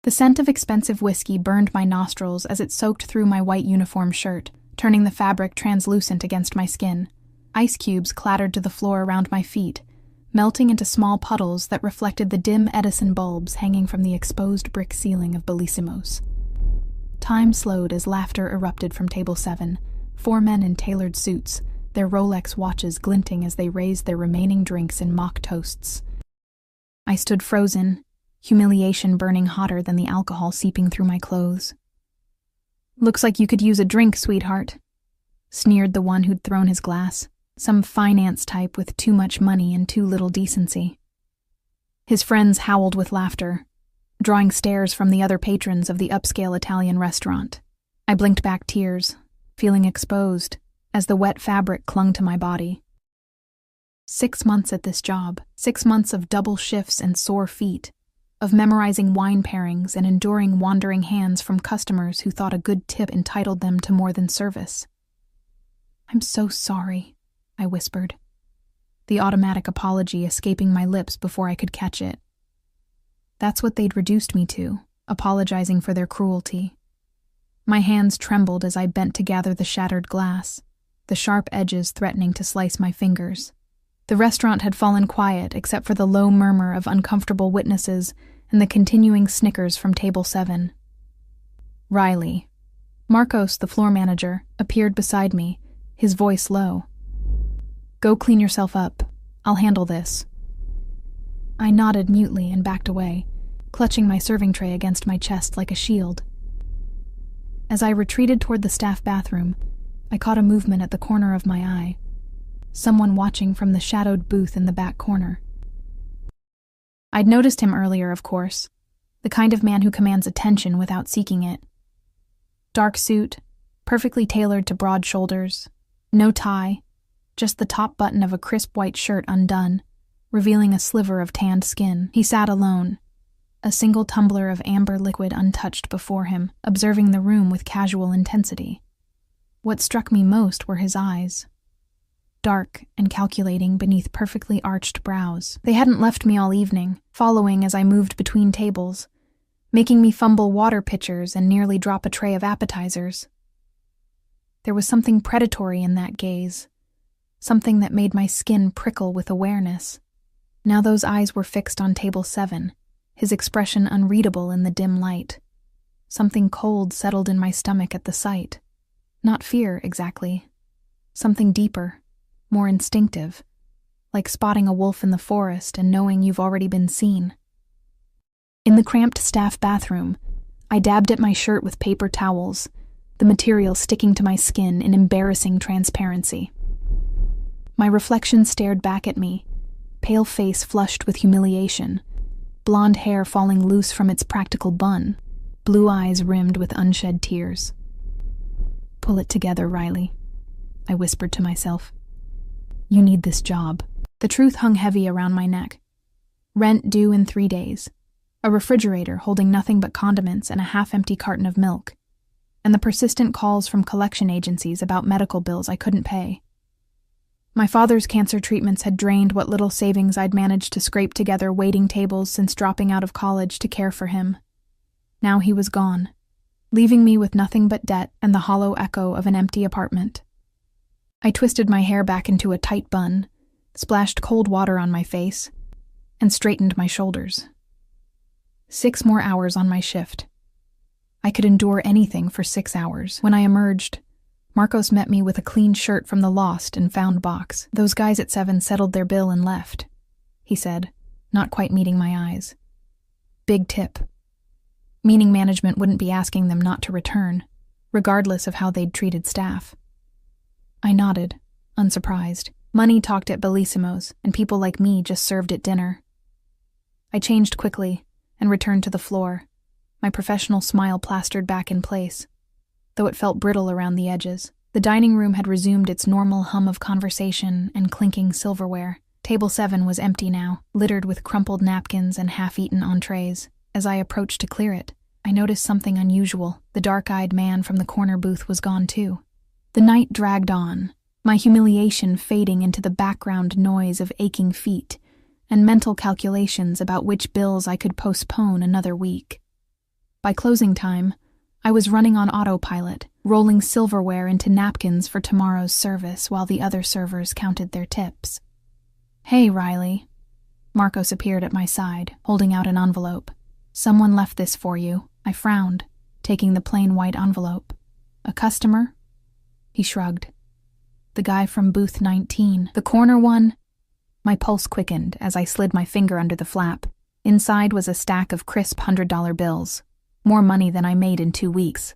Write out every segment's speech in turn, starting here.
The scent of expensive whiskey burned my nostrils as it soaked through my white uniform shirt, turning the fabric translucent against my skin. Ice cubes clattered to the floor around my feet, melting into small puddles that reflected the dim Edison bulbs hanging from the exposed brick ceiling of Bellisimo's. Time slowed as laughter erupted from table 7, 4 men in tailored suits, their Rolex watches glinting as they raised their remaining drinks in mock toasts. I stood frozen, humiliation burning hotter than the alcohol seeping through my clothes. "Looks like you could use a drink, sweetheart," sneered the one who'd thrown his glass, some finance type with too much money and too little decency. His friends howled with laughter, drawing stares from the other patrons of the upscale Italian restaurant. I blinked back tears, feeling exposed, as the wet fabric clung to my body. 6 months at this job, 6 months of double shifts and sore feet, of memorizing wine pairings and enduring wandering hands from customers who thought a good tip entitled them to more than service. "I'm so sorry," I whispered, the automatic apology escaping my lips before I could catch it. That's what they'd reduced me to, apologizing for their cruelty. My hands trembled as I bent to gather the shattered glass, the sharp edges threatening to slice my fingers. The restaurant had fallen quiet except for the low murmur of uncomfortable witnesses and the continuing snickers from table 7. Riley, Marcos, the floor manager, appeared beside me, his voice low. "Go clean yourself up. I'll handle this." I nodded mutely and backed away, clutching my serving tray against my chest like a shield. As I retreated toward the staff bathroom, I caught a movement at the corner of my eye. Someone watching from the shadowed booth in the back corner. I'd noticed him earlier, of course, the kind of man who commands attention without seeking it. Dark suit, perfectly tailored to broad shoulders, no tie, just the top button of a crisp white shirt undone, revealing a sliver of tanned skin. He sat alone, a single tumbler of amber liquid untouched before him, observing the room with casual intensity. What struck me most were his eyes. Dark and calculating beneath perfectly arched brows. They hadn't left me all evening, following as I moved between tables, making me fumble water pitchers and nearly drop a tray of appetizers. There was something predatory in that gaze, something that made my skin prickle with awareness. Now those eyes were fixed on table 7, his expression unreadable in the dim light. Something cold settled in my stomach at the sight. Not fear, exactly. Something deeper, more instinctive, like spotting a wolf in the forest and knowing you've already been seen. In the cramped staff bathroom, I dabbed at my shirt with paper towels, the material sticking to my skin in embarrassing transparency. My reflection stared back at me, pale face flushed with humiliation, blonde hair falling loose from its practical bun, blue eyes rimmed with unshed tears. "Pull it together, Riley," I whispered to myself. "You need this job." The truth hung heavy around my neck. Rent due in 3 days, a refrigerator holding nothing but condiments and a half-empty carton of milk, and the persistent calls from collection agencies about medical bills I couldn't pay. My father's cancer treatments had drained what little savings I'd managed to scrape together waiting tables since dropping out of college to care for him. Now he was gone, leaving me with nothing but debt and the hollow echo of an empty apartment. I twisted my hair back into a tight bun, splashed cold water on my face, and straightened my shoulders. 6 more hours on my shift. I could endure anything for 6 hours. When I emerged, Marcos met me with a clean shirt from the lost and found box. "Those guys at 7 settled their bill and left," he said, not quite meeting my eyes. "Big tip. Meaning management wouldn't be asking them not to return, regardless of how they'd treated staff." I nodded, unsurprised. Money talked at Bellissimo's, and people like me just served at dinner. I changed quickly and returned to the floor, my professional smile plastered back in place, though it felt brittle around the edges. The dining room had resumed its normal hum of conversation and clinking silverware. Table 7 was empty now, littered with crumpled napkins and half-eaten entrees. As I approached to clear it, I noticed something unusual. The dark-eyed man from the corner booth was gone too. The night dragged on, my humiliation fading into the background noise of aching feet and mental calculations about which bills I could postpone another week. By closing time, I was running on autopilot, rolling silverware into napkins for tomorrow's service while the other servers counted their tips. "Hey, Riley." Marcos appeared at my side, holding out an envelope. "Someone left this for you." I frowned, taking the plain white envelope. "A customer?" He shrugged. "The guy from booth 19. The corner one?" My pulse quickened as I slid my finger under the flap. Inside was a stack of crisp $100 bills. More money than I made in 2 weeks.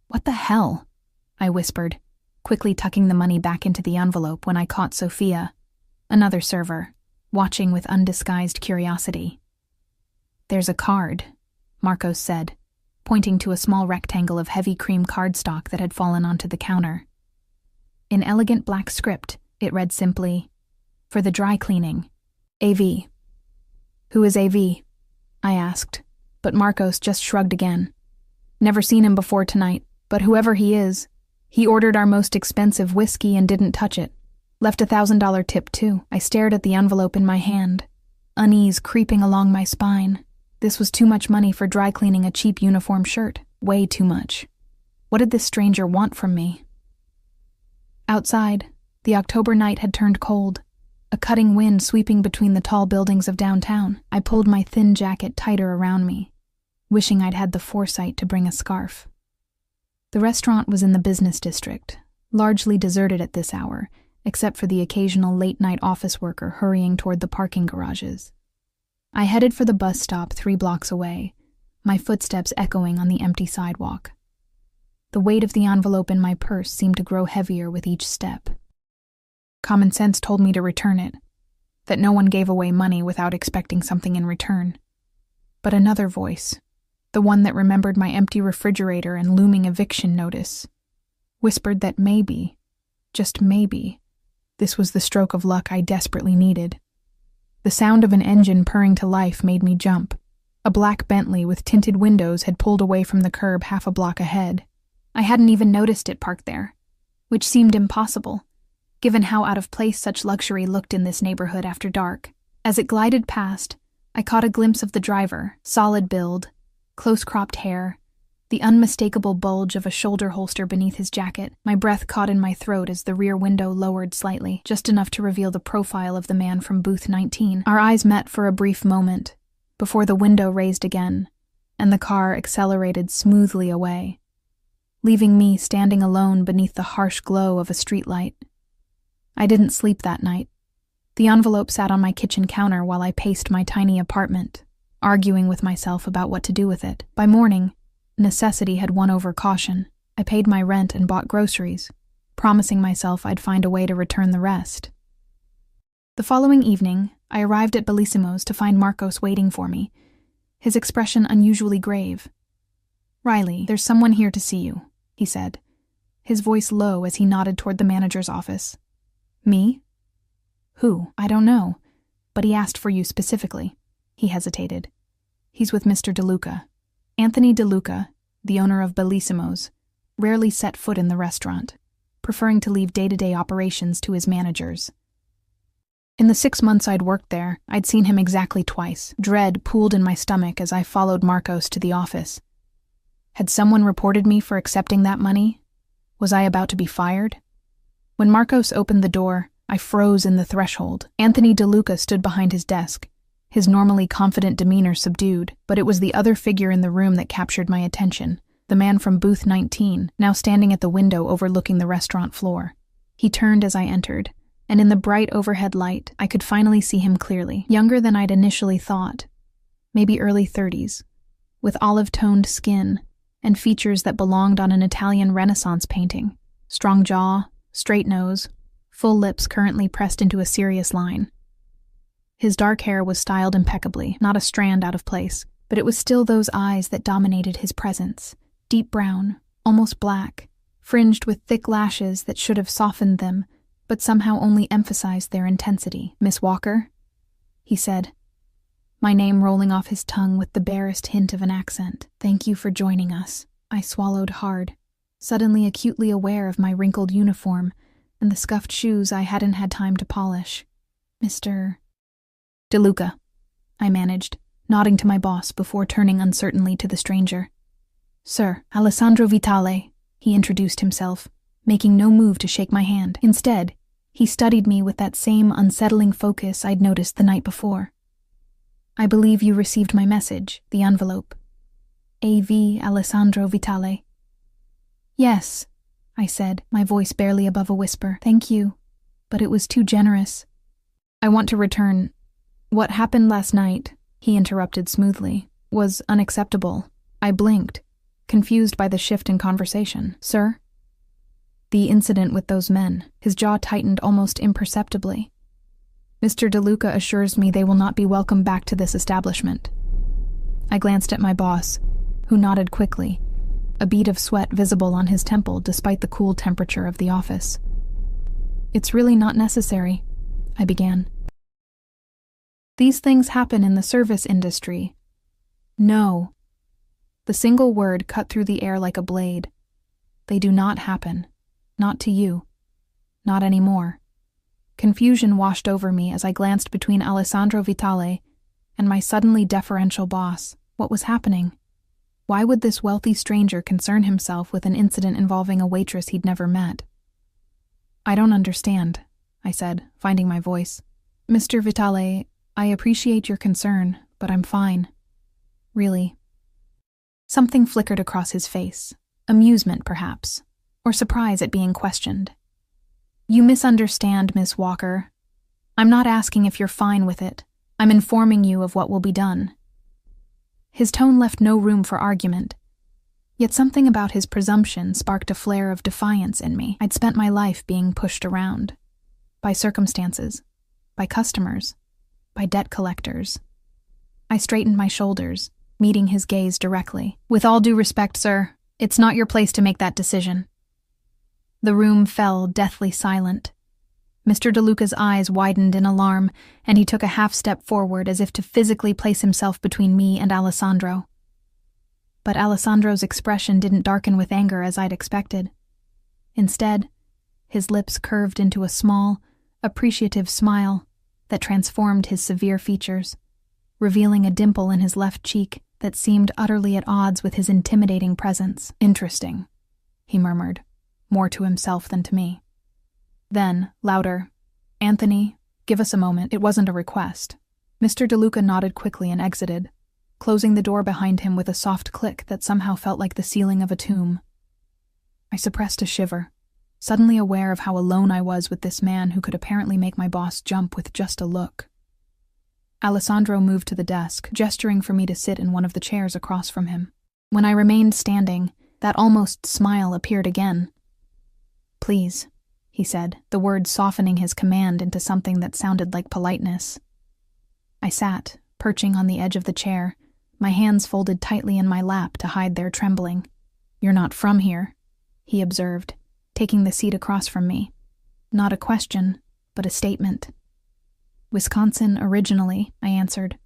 "What the hell?" I whispered, quickly tucking the money back into the envelope when I caught Sophia, another server, watching with undisguised curiosity. "There's a card," Marcos said, pointing to a small rectangle of heavy cream cardstock that had fallen onto the counter. In elegant black script, it read simply, "For the dry cleaning. AV." "Who is AV?" I asked, but Marcos just shrugged again. "Never seen him before tonight, but whoever he is, he ordered our most expensive whiskey and didn't touch it. Left a $1,000 tip too." I stared at the envelope in my hand, unease creeping along my spine. This was too much money for dry cleaning a cheap uniform shirt. Way too much. What did this stranger want from me? Outside, the October night had turned cold, a cutting wind sweeping between the tall buildings of downtown. I pulled my thin jacket tighter around me, wishing I'd had the foresight to bring a scarf. The restaurant was in the business district, largely deserted at this hour, except for the occasional late-night office worker hurrying toward the parking garages. I headed for the bus stop 3 blocks away, my footsteps echoing on the empty sidewalk. The weight of the envelope in my purse seemed to grow heavier with each step. Common sense told me to return it, that no one gave away money without expecting something in return. But another voice, the one that remembered my empty refrigerator and looming eviction notice, whispered that maybe, just maybe, this was the stroke of luck I desperately needed. The sound of an engine purring to life made me jump. A black Bentley with tinted windows had pulled away from the curb half a block ahead. I hadn't even noticed it parked there, which seemed impossible, given how out of place such luxury looked in this neighborhood after dark. As it glided past, I caught a glimpse of the driver, solid build, close-cropped hair, the unmistakable bulge of a shoulder holster beneath his jacket. My breath caught in my throat as the rear window lowered slightly, just enough to reveal the profile of the man from booth 19. Our eyes met for a brief moment, before the window raised again, and the car accelerated smoothly away, leaving me standing alone beneath the harsh glow of a streetlight. I didn't sleep that night. The envelope sat on my kitchen counter while I paced my tiny apartment, arguing with myself about what to do with it. By morning, necessity had won over caution. I paid my rent and bought groceries, promising myself I'd find a way to return the rest. The following evening, I arrived at Bellissimo's to find Marcos waiting for me, his expression unusually grave. "Riley, there's someone here to see you," he said, his voice low as he nodded toward the manager's office. "Me? Who? I don't know, but he asked for you specifically." He hesitated. "He's with Mr. DeLuca." Anthony DeLuca, the owner of Bellissimo's, rarely set foot in the restaurant, preferring to leave day-to-day operations to his managers. In the 6 months I'd worked there, I'd seen him exactly twice. Dread pooled in my stomach as I followed Marcos to the office. Had someone reported me for accepting that money? Was I about to be fired? When Marcos opened the door, I froze in the threshold. Anthony DeLuca stood behind his desk, his normally confident demeanor subdued, but it was the other figure in the room that captured my attention, the man from booth 19, now standing at the window overlooking the restaurant floor. He turned as I entered, and in the bright overhead light, I could finally see him clearly. Younger than I'd initially thought, maybe early 30s, with olive-toned skin and features that belonged on an Italian Renaissance painting. Strong jaw, straight nose, full lips currently pressed into a serious line. His dark hair was styled impeccably, not a strand out of place, but it was still those eyes that dominated his presence, deep brown, almost black, fringed with thick lashes that should have softened them, but somehow only emphasized their intensity. "Miss Walker?" he said, my name rolling off his tongue with the barest hint of an accent. "Thank you for joining us." I swallowed hard, suddenly acutely aware of my wrinkled uniform and the scuffed shoes I hadn't had time to polish. "Mr. DeLuca," I managed, nodding to my boss before turning uncertainly to the stranger. "Sir, Alessandro Vitale," he introduced himself, making no move to shake my hand. Instead, he studied me with that same unsettling focus I'd noticed the night before. "I believe you received my message, the envelope. A.V. Alessandro Vitale." "Yes," I said, my voice barely above a whisper. "Thank you, but it was too generous." "I want to return. What happened last night," he interrupted smoothly, "was unacceptable." I blinked, confused by the shift in conversation. "Sir?" "The incident with those men." His jaw tightened almost imperceptibly. "Mr. DeLuca assures me they will not be welcome back to this establishment." I glanced at my boss, who nodded quickly, a bead of sweat visible on his temple despite the cool temperature of the office. "It's really not necessary," I began. "These things happen in the service industry." "No." The single word cut through the air like a blade. "They do not happen. Not to you. Not anymore." Confusion washed over me as I glanced between Alessandro Vitale and my suddenly deferential boss. What was happening? Why would this wealthy stranger concern himself with an incident involving a waitress he'd never met? "I don't understand," I said, finding my voice. "Mr. Vitale, I appreciate your concern, but I'm fine. Really." Something flickered across his face. Amusement, perhaps, or surprise at being questioned. "You misunderstand, Miss Walker. I'm not asking if you're fine with it. I'm informing you of what will be done." His tone left no room for argument, yet something about his presumption sparked a flare of defiance in me. I'd spent my life being pushed around. By circumstances, by customers, by debt collectors. I straightened my shoulders, meeting his gaze directly. "With all due respect, sir, it's not your place to make that decision." The room fell deathly silent. Mr. DeLuca's eyes widened in alarm, and he took a half-step forward as if to physically place himself between me and Alessandro. But Alessandro's expression didn't darken with anger as I'd expected. Instead, his lips curved into a small, appreciative smile that transformed his severe features, revealing a dimple in his left cheek that seemed utterly at odds with his intimidating presence. "Interesting," he murmured, more to himself than to me. Then, louder, "Anthony, give us a moment. It wasn't a request." Mr. DeLuca nodded quickly and exited, closing the door behind him with a soft click that somehow felt like the ceiling of a tomb. I suppressed a shiver, suddenly aware of how alone I was with this man who could apparently make my boss jump with just a look. Alessandro moved to the desk, gesturing for me to sit in one of the chairs across from him. When I remained standing, that almost smile appeared again. "Please," he said, the words softening his command into something that sounded like politeness. I sat, perching on the edge of the chair, my hands folded tightly in my lap to hide their trembling. "You're not from here," he observed, taking the seat across from me. Not a question, but a statement. "Wisconsin originally," I answered,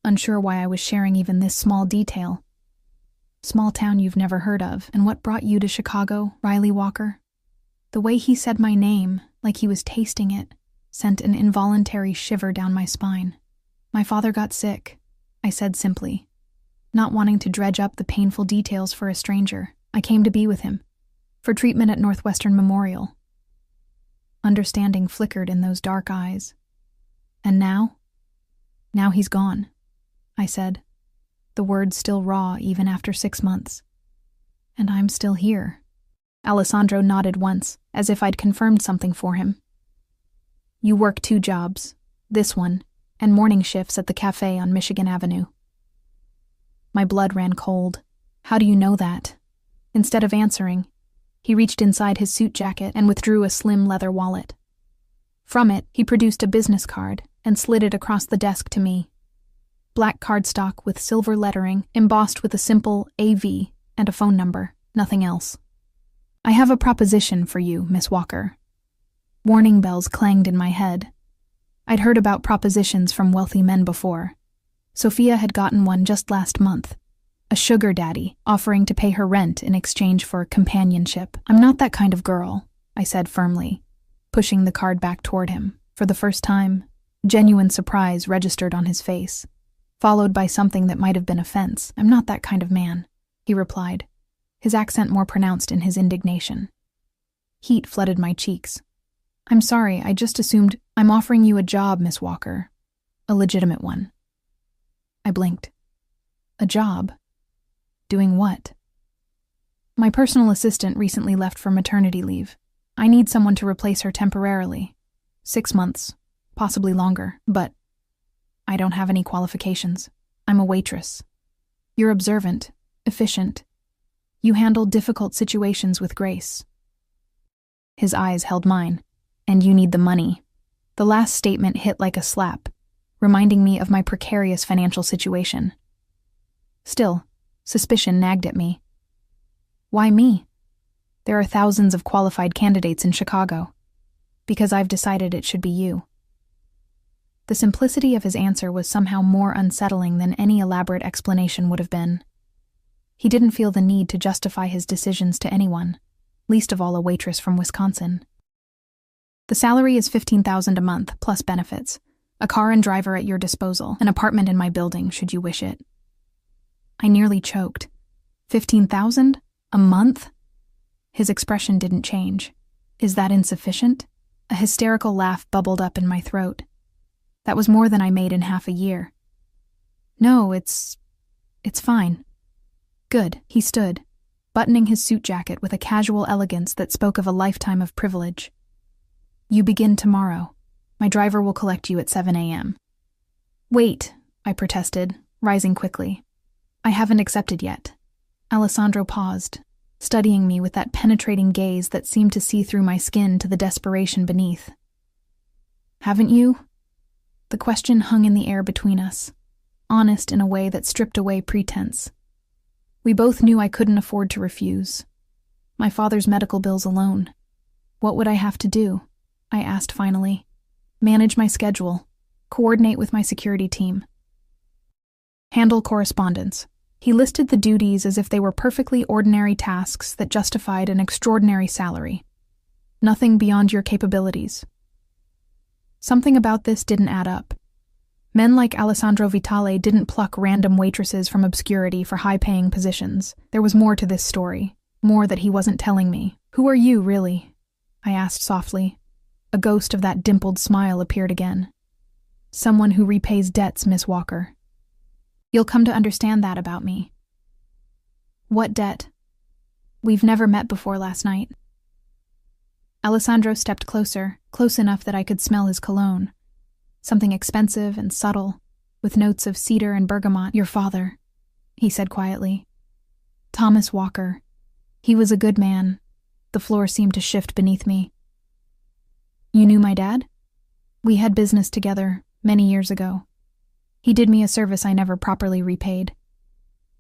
unsure why I was sharing even this small detail. "Small town you've never heard of, and what brought you to Chicago, Riley Walker?" The way he said my name, like he was tasting it, sent an involuntary shiver down my spine. "My father got sick," I said simply, not wanting to dredge up the painful details for a stranger. "I came to be with him, for treatment at Northwestern Memorial." Understanding flickered in those dark eyes. "And now?" "Now he's gone," I said, the words still raw even after 6 months. "And I'm still here." Alessandro nodded once, as if I'd confirmed something for him. "You work 2 jobs, this one, and morning shifts at the cafe on Michigan Avenue." My blood ran cold. "How do you know that?" Instead of answering, he reached inside his suit jacket and withdrew a slim leather wallet. From it, he produced a business card and slid it across the desk to me. Black cardstock with silver lettering embossed with a simple AV and a phone number, nothing else. "I have a proposition for you, Miss Walker." Warning bells clanged in my head. I'd heard about propositions from wealthy men before. Sophia had gotten one just last month. A sugar daddy offering to pay her rent in exchange for companionship. "I'm not that kind of girl," I said firmly, pushing the card back toward him. For the first time, genuine surprise registered on his face. followed by something that might have been offense. "I'm not that kind of man," he replied, his accent more pronounced in his indignation. Heat flooded my cheeks. "I'm sorry, I just assumed I'm offering you a job, Miss Walker. A legitimate one." I blinked. "A job? Doing what?" "My personal assistant recently left for maternity leave. I need someone to replace her temporarily. 6 months, possibly longer, but I don't have any qualifications. I'm a waitress. You're observant, efficient. You handle difficult situations with grace." His eyes held mine. "And you need the money." The last statement hit like a slap, reminding me of my precarious financial situation. Still, suspicion nagged at me. "Why me? There are thousands of qualified candidates in Chicago." "Because I've decided it should be you." The simplicity of his answer was somehow more unsettling than any elaborate explanation would have been. He didn't feel the need to justify his decisions to anyone, least of all a waitress from Wisconsin. "The salary is $15,000 a month, plus benefits. A car and driver at your disposal, an apartment in my building, should you wish it." I nearly choked. 15,000? A month? His expression didn't change. "Is that insufficient?" A hysterical laugh bubbled up in my throat. "That was more than I made in half a year." "No, it's fine." "Good." He stood, buttoning his suit jacket with a casual elegance that spoke of a lifetime of privilege. "You begin tomorrow. My driver will collect you at 7 a.m. "Wait," I protested, rising quickly. "I haven't accepted yet." Alessandro paused, studying me with that penetrating gaze that seemed to see through my skin to the desperation beneath. "Haven't you?" The question hung in the air between us, honest in a way that stripped away pretense. We both knew I couldn't afford to refuse. My father's medical bills alone. What would I have to do? I asked finally. "Manage my schedule. Coordinate with my security team. Handle correspondence." He listed the duties as if they were perfectly ordinary tasks that justified an extraordinary salary. "Nothing beyond your capabilities." Something about this didn't add up. Men like Alessandro Vitale didn't pluck random waitresses from obscurity for high-paying positions. There was more to this story, more that he wasn't telling me. "Who are you, really?" I asked softly. A ghost of that dimpled smile appeared again. "Someone who repays debts, Miss Walker. You'll come to understand that about me." "What debt?" "We've never met before last night." Alessandro stepped closer, close enough that I could smell his cologne. Something expensive and subtle, with notes of cedar and bergamot. "Your father," he said quietly. "Thomas Walker. He was a good man." The floor seemed to shift beneath me. "You knew my dad?" "We had business together many years ago. He did me a service I never properly repaid."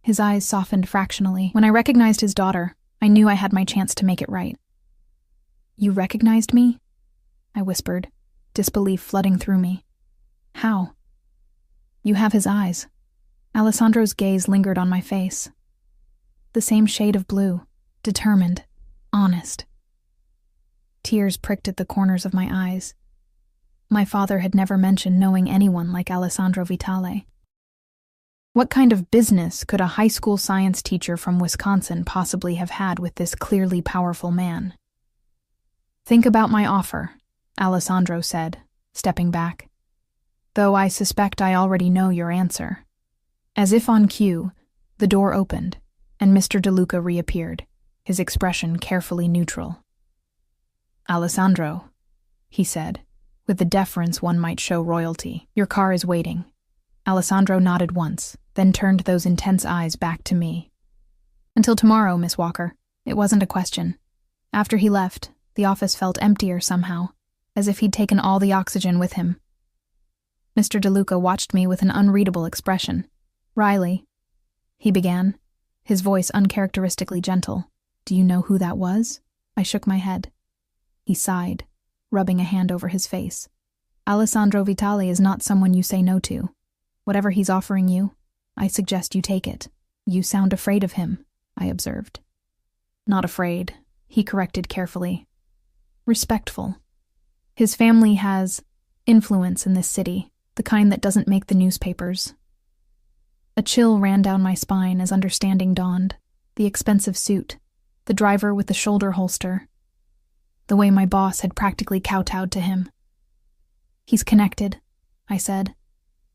His eyes softened fractionally. When I recognized his daughter, I knew I had my chance to make it right. "You recognized me?" I whispered, disbelief flooding through me. "How?" "You have his eyes." Alessandro's gaze lingered on my face. The same shade of blue, determined, honest. Tears pricked at the corners of my eyes. My father had never mentioned knowing anyone like Alessandro Vitale. What kind of business could a high school science teacher from Wisconsin possibly have had with this clearly powerful man? "Think about my offer," Alessandro said, stepping back. "Though I suspect I already know your answer." As if on cue, the door opened, and Mr. DeLuca reappeared, his expression carefully neutral. "Alessandro," he said, with the deference one might show royalty, "your car is waiting." Alessandro nodded once, then turned those intense eyes back to me. "Until tomorrow, Miss Walker." It wasn't a question. After he left, the office felt emptier somehow, as if he'd taken all the oxygen with him. Mr. DeLuca watched me with an unreadable expression. "Riley," he began, his voice uncharacteristically gentle. "Do you know who that was?" I shook my head. He sighed, rubbing a hand over his face. "Alessandro Vitale is not someone you say no to. Whatever he's offering you, I suggest you take it." "You sound afraid of him," I observed. "Not afraid," he corrected carefully. "Respectful. His family has influence in this city, the kind that doesn't make the newspapers. A chill ran down my spine as understanding dawned. The expensive suit, the driver with the shoulder holster, the way my boss had practically kowtowed to him. "He's connected," I said,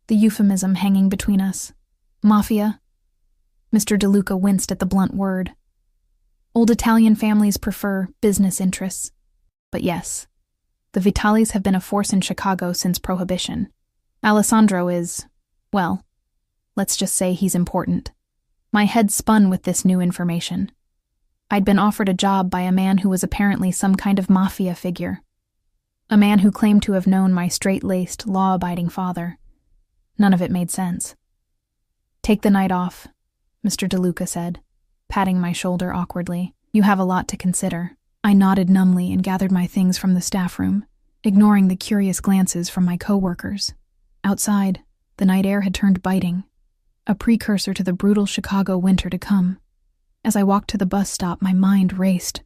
the euphemism hanging between us. "Mafia?" Mr. DeLuca winced at the blunt word. "Old Italian families prefer business interests. But yes, the Vitalis have been a force in Chicago since Prohibition. Alessandro is, well, let's just say he's important." My head spun with this new information. I'd been offered a job by a man who was apparently some kind of mafia figure. A man who claimed to have known my straight-laced, law-abiding father. None of it made sense. "Take the night off," Mr. DeLuca said, patting my shoulder awkwardly. "You have a lot to consider." I nodded numbly and gathered my things from the staff room, ignoring the curious glances from my co-workers. Outside, the night air had turned biting, a precursor to the brutal Chicago winter to come. As I walked to the bus stop, my mind raced.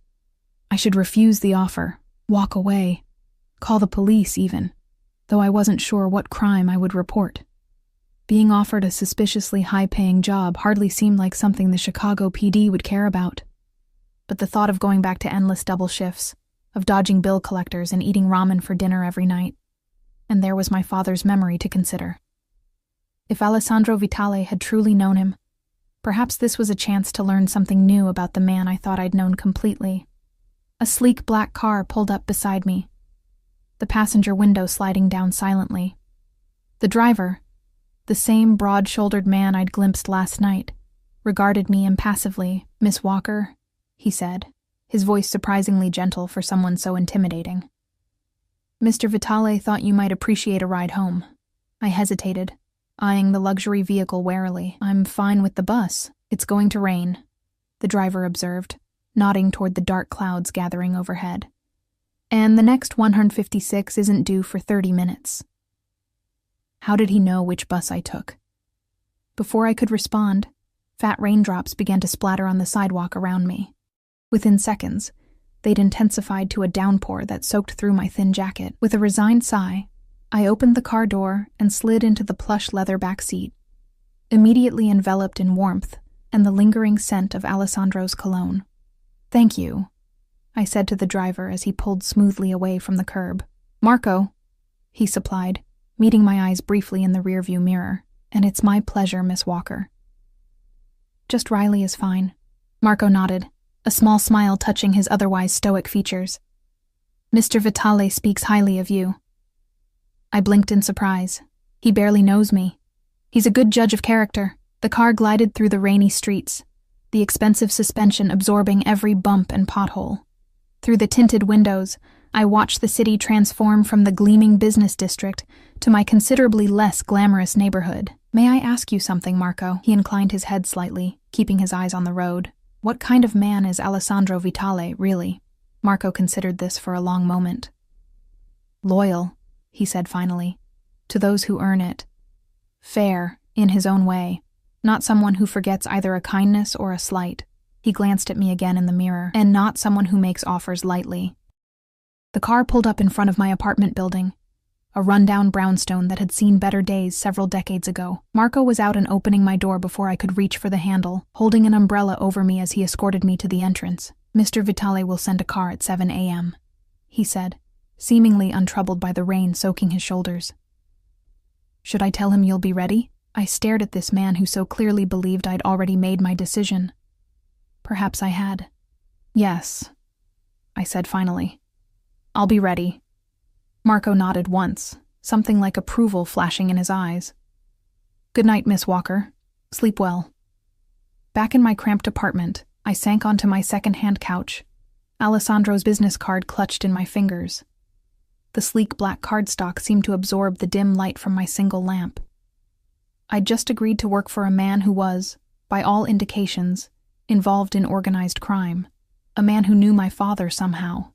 I should refuse the offer, walk away, call the police even, though I wasn't sure what crime I would report. Being offered a suspiciously high-paying job hardly seemed like something the Chicago PD would care about. But the thought of going back to endless double shifts, of dodging bill collectors and eating ramen for dinner every night, and there was my father's memory to consider. If Alessandro Vitale had truly known him, perhaps this was a chance to learn something new about the man I thought I'd known completely. A sleek black car pulled up beside me, the passenger window sliding down silently. The driver, the same broad-shouldered man I'd glimpsed last night, regarded me impassively. "Miss Walker," he said, his voice surprisingly gentle for someone so intimidating. "Mr. Vitale thought you might appreciate a ride home." I hesitated, eyeing the luxury vehicle warily. "I'm fine with the bus. It's going to rain," the driver observed, nodding toward the dark clouds gathering overhead. "And the next 156 isn't due for 30 minutes. How did he know which bus I took? Before I could respond, fat raindrops began to splatter on the sidewalk around me. Within seconds, they'd intensified to a downpour that soaked through my thin jacket. With a resigned sigh, I opened the car door and slid into the plush leather back seat, immediately enveloped in warmth and the lingering scent of Alessandro's cologne. "Thank you," I said to the driver as he pulled smoothly away from the curb. "Marco," he supplied, meeting my eyes briefly in the rearview mirror. "And it's my pleasure, Miss Walker." "Just Riley is fine." Marco nodded, a small smile touching his otherwise stoic features. "Mr. Vitale speaks highly of you." I blinked in surprise. He barely knows me. He's a good judge of character. The car glided through the rainy streets, the expensive suspension absorbing every bump and pothole. Through the tinted windows, I watched the city transform from the gleaming business district to my considerably less glamorous neighborhood. "May I ask you something, Marco?" He inclined his head slightly, keeping his eyes on the road. "What kind of man is Alessandro Vitale, really?" Marco considered this for a long moment. "Loyal," he said finally, "to those who earn it. Fair, in his own way. Not someone who forgets either a kindness or a slight." He glanced at me again in the mirror. "And not someone who makes offers lightly." The car pulled up in front of my apartment building, a rundown brownstone that had seen better days several decades ago. Marco was out and opening my door before I could reach for the handle, holding an umbrella over me as he escorted me to the entrance. "Mr. Vitale will send a car at 7 a.m., he said, seemingly untroubled by the rain soaking his shoulders. "Should I tell him you'll be ready?" I stared at this man who so clearly believed I'd already made my decision. Perhaps I had. "Yes," I said finally. "I'll be ready." Marco nodded once, something like approval flashing in his eyes. "Good night, Miss Walker. Sleep well." Back in my cramped apartment, I sank onto my second-hand couch, Alessandro's business card clutched in my fingers. The sleek black cardstock seemed to absorb the dim light from my single lamp. I'd just agreed to work for a man who was, by all indications, involved in organized crime, a man who knew my father somehow.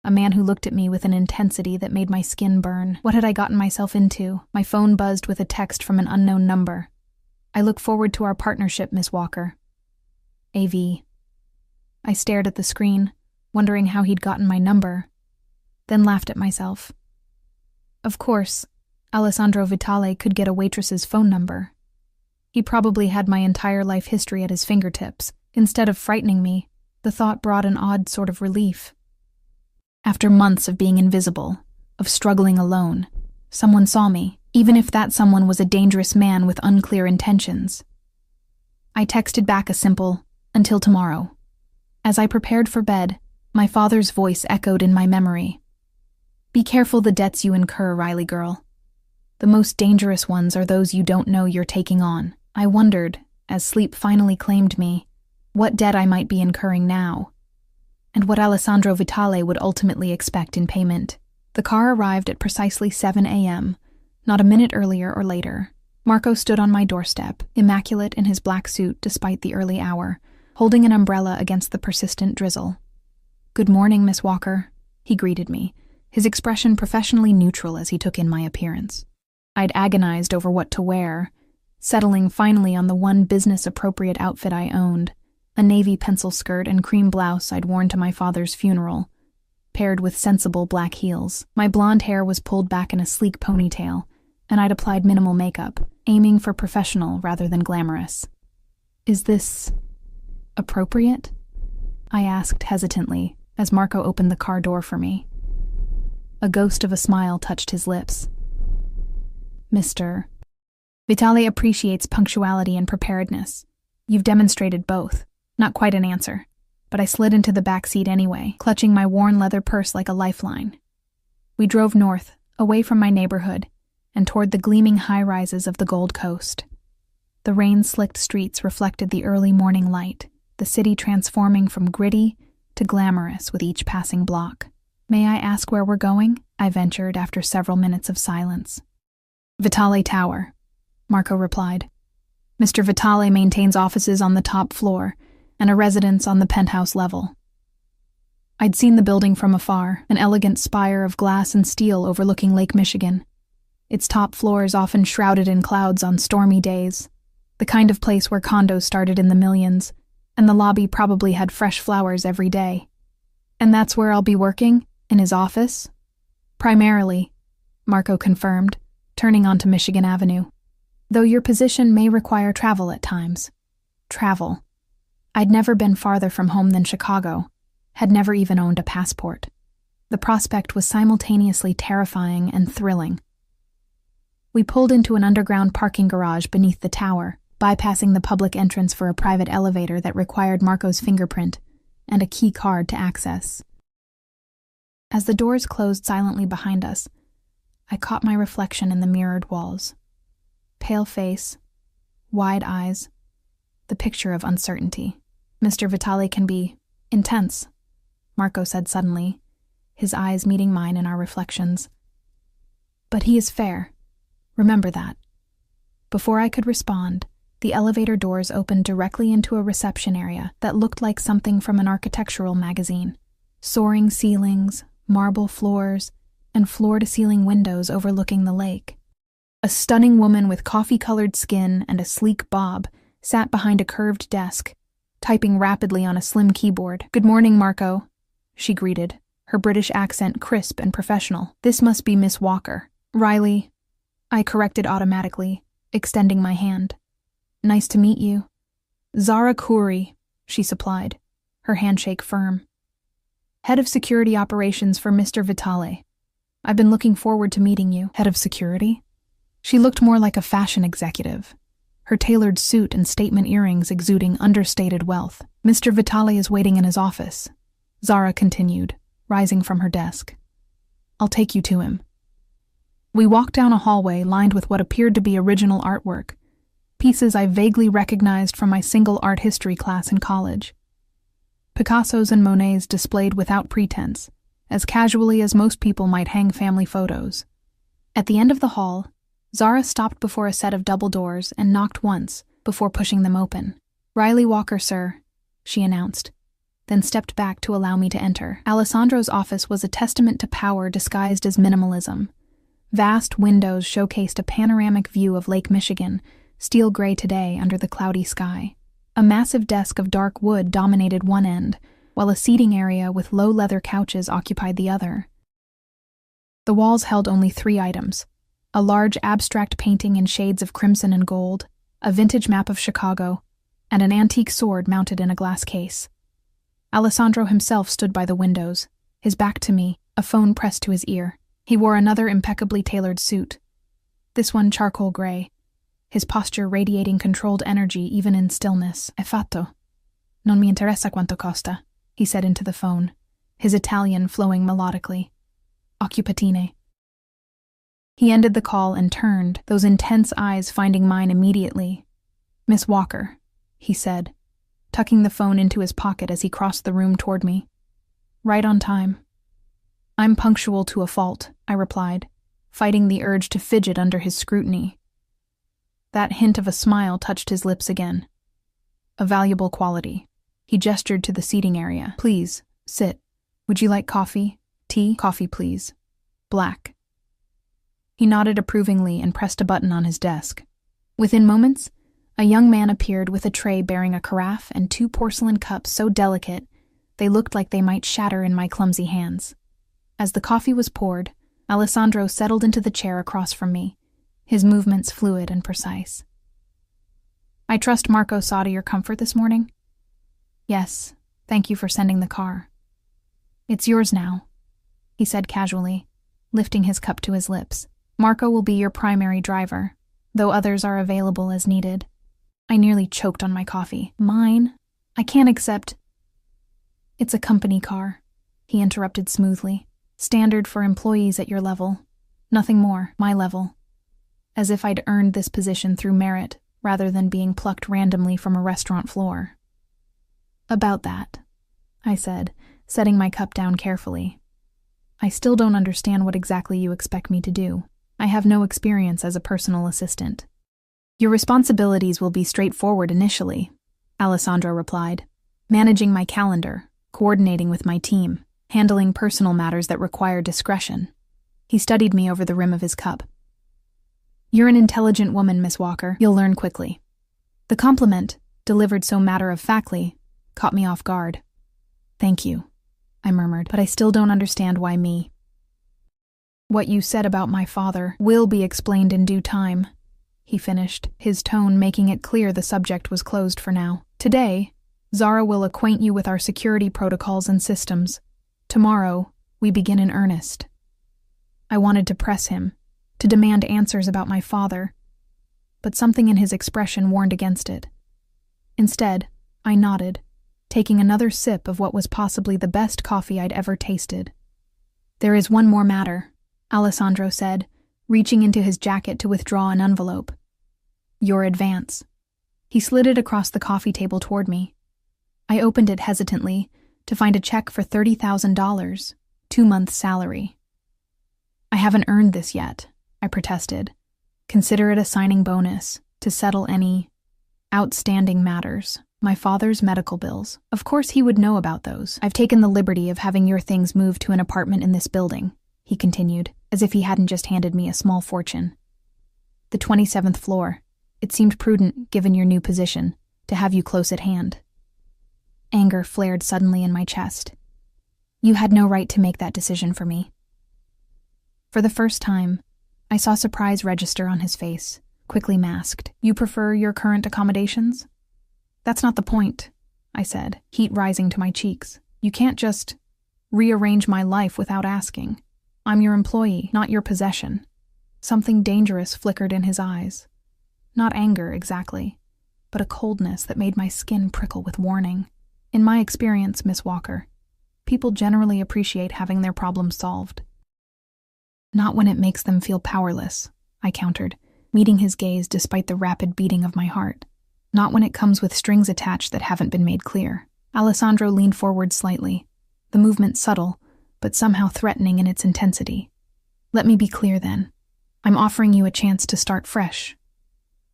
A man who looked at me with an intensity that made my skin burn. What had I gotten myself into? My phone buzzed with a text from an unknown number. "I look forward to our partnership, Miss Walker. AV." I stared at the screen, wondering how he'd gotten my number, then laughed at myself. Of course, Alessandro Vitale could get a waitress's phone number. He probably had my entire life history at his fingertips. Instead of frightening me, the thought brought an odd sort of relief. After months of being invisible, of struggling alone, someone saw me, even if that someone was a dangerous man with unclear intentions. I texted back a simple, "Until tomorrow." As I prepared for bed, my father's voice echoed in my memory. "Be careful the debts you incur, Riley girl. The most dangerous ones are those you don't know you're taking on." I wondered, as sleep finally claimed me, what debt I might be incurring now, and what Alessandro Vitale would ultimately expect in payment. The car arrived at precisely 7 a.m., not a minute earlier or later. Marco stood on my doorstep, immaculate in his black suit despite the early hour, holding an umbrella against the persistent drizzle. "Good morning, Miss Walker," he greeted me, his expression professionally neutral as he took in my appearance. I'd agonized over what to wear, settling finally on the one business-appropriate outfit I owned, a navy pencil skirt and cream blouse I'd worn to my father's funeral, paired with sensible black heels. My blonde hair was pulled back in a sleek ponytail, and I'd applied minimal makeup, aiming for professional rather than glamorous. "Is this appropriate?" I asked hesitantly as Marco opened the car door for me. A ghost of a smile touched his lips. "Mr. Vitale appreciates punctuality and preparedness. You've demonstrated both." Not quite an answer, but I slid into the back seat anyway, clutching my worn leather purse like a lifeline. We drove north, away from my neighborhood, and toward the gleaming high-rises of the Gold Coast. The rain-slicked streets reflected the early morning light, the city transforming from gritty to glamorous with each passing block. "May I ask where we're going?" I ventured after several minutes of silence. "Vitale Tower," Marco replied. "Mr. Vitale maintains offices on the top floor and a residence on the penthouse level." I'd seen the building from afar, an elegant spire of glass and steel overlooking Lake Michigan. Its top floors often shrouded in clouds on stormy days, the kind of place where condos started in the millions, and the lobby probably had fresh flowers every day. "And that's where I'll be working? In his office?" "Primarily," Marco confirmed, turning onto Michigan Avenue. "Though your position may require travel at times." Travel. I'd never been farther from home than Chicago, had never even owned a passport. The prospect was simultaneously terrifying and thrilling. We pulled into an underground parking garage beneath the tower, bypassing the public entrance for a private elevator that required Marco's fingerprint and a key card to access. As the doors closed silently behind us, I caught my reflection in the mirrored walls. Pale face, wide eyes, the picture of uncertainty. "Mr. Vitale can be intense," Marco said suddenly, his eyes meeting mine in our reflections. "But he is fair. Remember that." Before I could respond, the elevator doors opened directly into a reception area that looked like something from an architectural magazine. Soaring ceilings, marble floors, and floor-to-ceiling windows overlooking the lake. A stunning woman with coffee-colored skin and a sleek bob sat behind a curved desk, typing rapidly on a slim keyboard. "Good morning, Marco," she greeted, her British accent crisp and professional. "This must be Miss Walker." "Riley," I corrected automatically, extending my hand. "Nice to meet you." "Zara Khoury," she supplied, her handshake firm. "Head of Security Operations for Mr. Vitale. I've been looking forward to meeting you." "Head of Security?" She looked more like a fashion executive, her tailored suit and statement earrings exuding understated wealth. "Mr. Vitale is waiting in his office," Zara continued, rising from her desk. "I'll take you to him." We walked down a hallway lined with what appeared to be original artwork, pieces I vaguely recognized from my single art history class in college. Picassos and Monets displayed without pretense, as casually as most people might hang family photos. At the end of the hall, Zara stopped before a set of double doors and knocked once before pushing them open. "Riley Walker, sir," she announced, then stepped back to allow me to enter. Alessandro's office was a testament to power disguised as minimalism. Vast windows showcased a panoramic view of Lake Michigan, steel gray today under the cloudy sky. A massive desk of dark wood dominated one end, while a seating area with low leather couches occupied the other. The walls held only 3 items: a large abstract painting in shades of crimson and gold, a vintage map of Chicago, and an antique sword mounted in a glass case. Alessandro himself stood by the windows, his back to me, a phone pressed to his ear. He wore another impeccably tailored suit, this one charcoal gray, his posture radiating controlled energy even in stillness. "È fatto. Non mi interessa quanto costa," he said into the phone, his Italian flowing melodically. "Occupatine." He ended the call and turned, those intense eyes finding mine immediately. "Miss Walker," he said, tucking the phone into his pocket as he crossed the room toward me. "Right on time." "I'm punctual to a fault," I replied, fighting the urge to fidget under his scrutiny. That hint of a smile touched his lips again. "A valuable quality." He gestured to the seating area. "Please, sit. Would you like coffee? Tea? Coffee, please. Black." He nodded approvingly and pressed a button on his desk. Within moments, a young man appeared with a tray bearing a carafe and 2 porcelain cups so delicate they looked like they might shatter in my clumsy hands. As the coffee was poured, Alessandro settled into the chair across from me, his movements fluid and precise. "I trust Marco saw to your comfort this morning?" "Yes, thank you for sending the car." "It's yours now," he said casually, lifting his cup to his lips. "Marco will be your primary driver, though others are available as needed." I nearly choked on my coffee. "Mine? I can't accept—" "It's a company car," he interrupted smoothly. "Standard for employees at your level. Nothing more, my level. As if I'd earned this position through merit, rather than being plucked randomly from a restaurant floor." "About that," I said, setting my cup down carefully. "I still don't understand what exactly you expect me to do. I have no experience as a personal assistant." "Your responsibilities will be straightforward initially," Alessandro replied. "Managing my calendar, coordinating with my team, handling personal matters that require discretion." He studied me over the rim of his cup. "You're an intelligent woman, Miss Walker. You'll learn quickly." The compliment, delivered so matter-of-factly, caught me off guard. "Thank you," I murmured, "but I still don't understand why me." "What you said about my father will be explained in due time," he finished, his tone making it clear the subject was closed for now. "Today, Zara will acquaint you with our security protocols and systems. Tomorrow, we begin in earnest." I wanted to press him, to demand answers about my father, but something in his expression warned against it. Instead, I nodded, taking another sip of what was possibly the best coffee I'd ever tasted. "There is one more matter," Alessandro said, reaching into his jacket to withdraw an envelope. "Your advance." He slid it across the coffee table toward me. I opened it hesitantly to find a check for $30,000, 2 months' salary. "I haven't earned this yet," I protested. "Consider it a signing bonus to settle any outstanding matters. My father's medical bills. Of course he would know about those. I've taken the liberty of having your things moved to an apartment in this building," he continued, as if he hadn't just handed me a small fortune. "The 27th floor. It seemed prudent, given your new position, to have you close at hand." Anger flared suddenly in my chest. "You had no right to make that decision for me." For the first time, I saw surprise register on his face, quickly masked. "You prefer your current accommodations?" "That's not the point," I said, heat rising to my cheeks. "You can't just rearrange my life without asking. I'm your employee, not your possession." Something dangerous flickered in his eyes. Not anger, exactly, but a coldness that made my skin prickle with warning. "In my experience, Miss Walker, people generally appreciate having their problems solved." "Not when it makes them feel powerless," I countered, meeting his gaze despite the rapid beating of my heart. "Not when it comes with strings attached that haven't been made clear." Alessandro leaned forward slightly, the movement subtle, but somehow threatening in its intensity. "Let me be clear then. I'm offering you a chance to start fresh,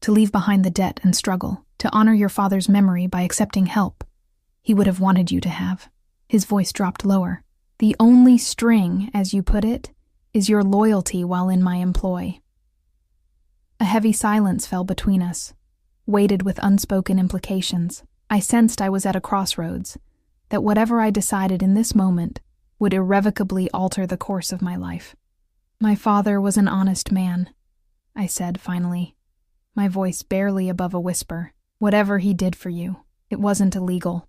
to leave behind the debt and struggle, to honor your father's memory by accepting help he would have wanted you to have." His voice dropped lower. "The only string, as you put it, is your loyalty while in my employ." A heavy silence fell between us, weighted with unspoken implications. I sensed I was at a crossroads, that whatever I decided in this moment would irrevocably alter the course of my life. "My father was an honest man," I said finally. my voice barely above a whisper. Whatever he did for you, it wasn't illegal.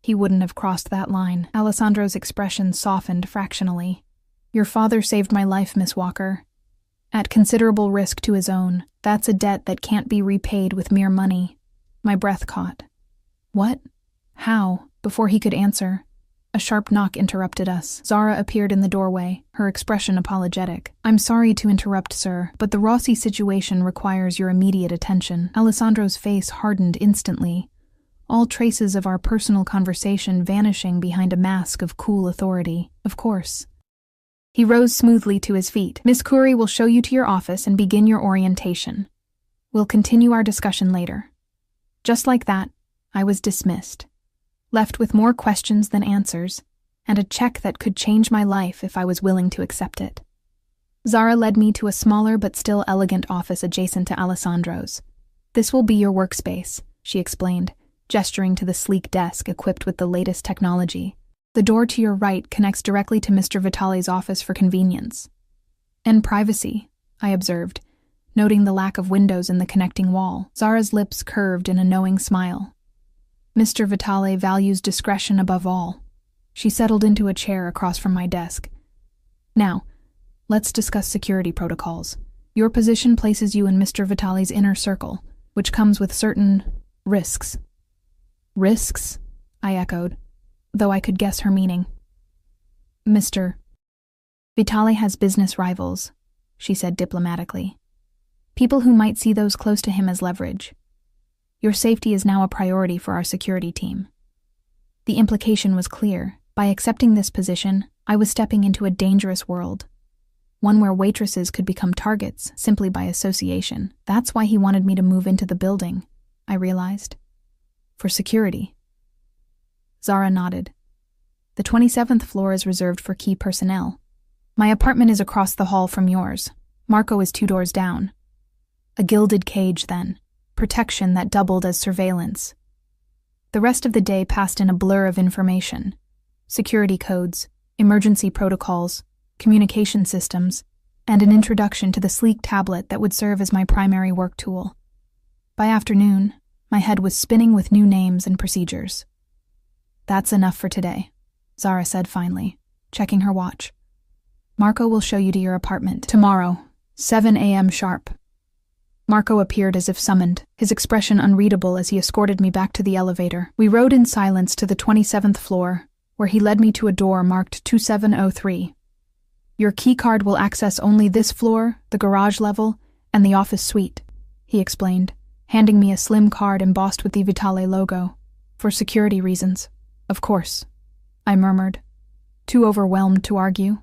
He wouldn't have crossed that line. Alessandro's expression softened fractionally. Your father saved my life, Miss Walker. At considerable risk to his own. That's a debt that can't be repaid with mere money. My breath caught. What? How? Before he could answer, a sharp knock interrupted us. Zara appeared in the doorway, her expression apologetic. I'm sorry to interrupt, sir, but the Rossi situation requires your immediate attention. Alessandro's face hardened instantly, all traces of our personal conversation vanishing behind a mask of cool authority. Of course. He rose smoothly to his feet. Miss Curry will show you to your office and begin your orientation. We'll continue our discussion later. Just like that, I was dismissed, left with more questions than answers, and a check that could change my life if I was willing to accept it. Zara led me to a smaller but still elegant office adjacent to Alessandro's. This will be your workspace, she explained, gesturing to the sleek desk equipped with the latest technology. The door to your right connects directly to Mr. Vitale's office for convenience. And privacy, I observed, noting the lack of windows in the connecting wall. Zara's lips curved in a knowing smile. Mr. Vitale values discretion above all. She settled into a chair across from my desk. Now, let's discuss security protocols. Your position places you in Mr. Vitale's inner circle, which comes with certain risks. Risks? I echoed, though I could guess her meaning. Mr. Vitale has business rivals, she said diplomatically. People who might see those close to him as leverage. Your safety is now a priority for our security team. The implication was clear. By accepting this position, I was stepping into a dangerous world. One where waitresses could become targets simply by association. That's why he wanted me to move into the building, I realized. For security. Zara nodded. The 27th floor is reserved for key personnel. My apartment is across the hall from yours. Marco is 2 doors down. A gilded cage, then. Protection that doubled as surveillance. The rest of the day passed in a blur of information. Security codes, emergency protocols, communication systems, and an introduction to the sleek tablet that would serve as my primary work tool. By afternoon, my head was spinning with new names and procedures. That's enough for today, Zara said finally, checking her watch. Marco will show you to your apartment tomorrow, 7 a.m. sharp. Marco appeared as if summoned, his expression unreadable as he escorted me back to the elevator. We rode in silence to the 27th floor, where he led me to a door marked 2703. Your keycard will access only this floor, the garage level, and the office suite, he explained, handing me a slim card embossed with the Vitale logo. For security reasons, of course, I murmured, too overwhelmed to argue.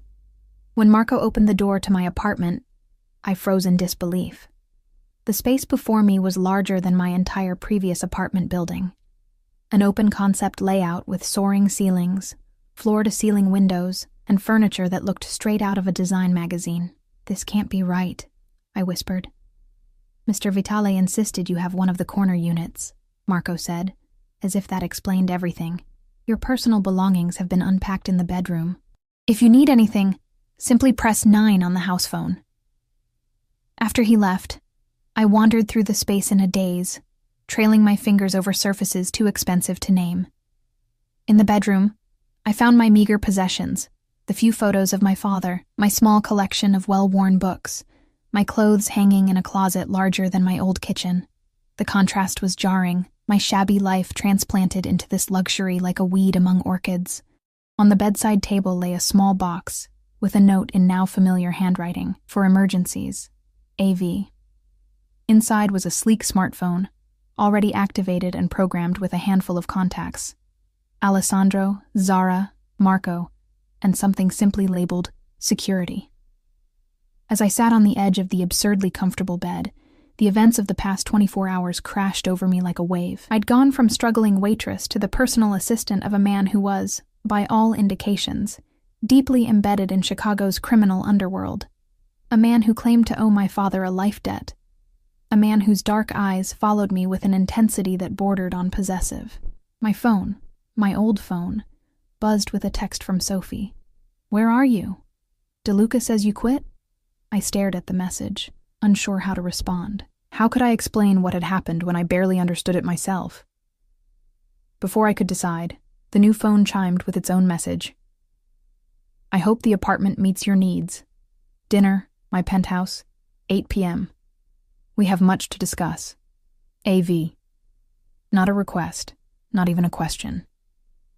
When Marco opened the door to my apartment, I froze in disbelief. The space before me was larger than my entire previous apartment building. An open-concept layout with soaring ceilings, floor-to-ceiling windows, and furniture that looked straight out of a design magazine. This can't be right, I whispered. Mr. Vitale insisted you have one of the corner units, Marco said, as if that explained everything. Your personal belongings have been unpacked in the bedroom. If you need anything, simply press 9 on the house phone. After he left, I wandered through the space in a daze, trailing my fingers over surfaces too expensive to name. In the bedroom, I found my meager possessions, the few photos of my father, my small collection of well-worn books, my clothes hanging in a closet larger than my old kitchen. The contrast was jarring, my shabby life transplanted into this luxury like a weed among orchids. On the bedside table lay a small box, with a note in now familiar handwriting, for emergencies, AV. Inside was a sleek smartphone, already activated and programmed with a handful of contacts. Alessandro, Zara, Marco, and something simply labeled security. As I sat on the edge of the absurdly comfortable bed, the events of the past 24 hours crashed over me like a wave. I'd gone from struggling waitress to the personal assistant of a man who was, by all indications, deeply embedded in Chicago's criminal underworld. A man who claimed to owe my father a life debt. A man whose dark eyes followed me with an intensity that bordered on possessive. My phone, my old phone, buzzed with a text from Sophie. Where are you? DeLuca says you quit? I stared at the message, unsure how to respond. How could I explain what had happened when I barely understood it myself? Before I could decide, the new phone chimed with its own message. I hope the apartment meets your needs. Dinner, my penthouse, 8 p.m. We have much to discuss. AV. Not a request, not even a question.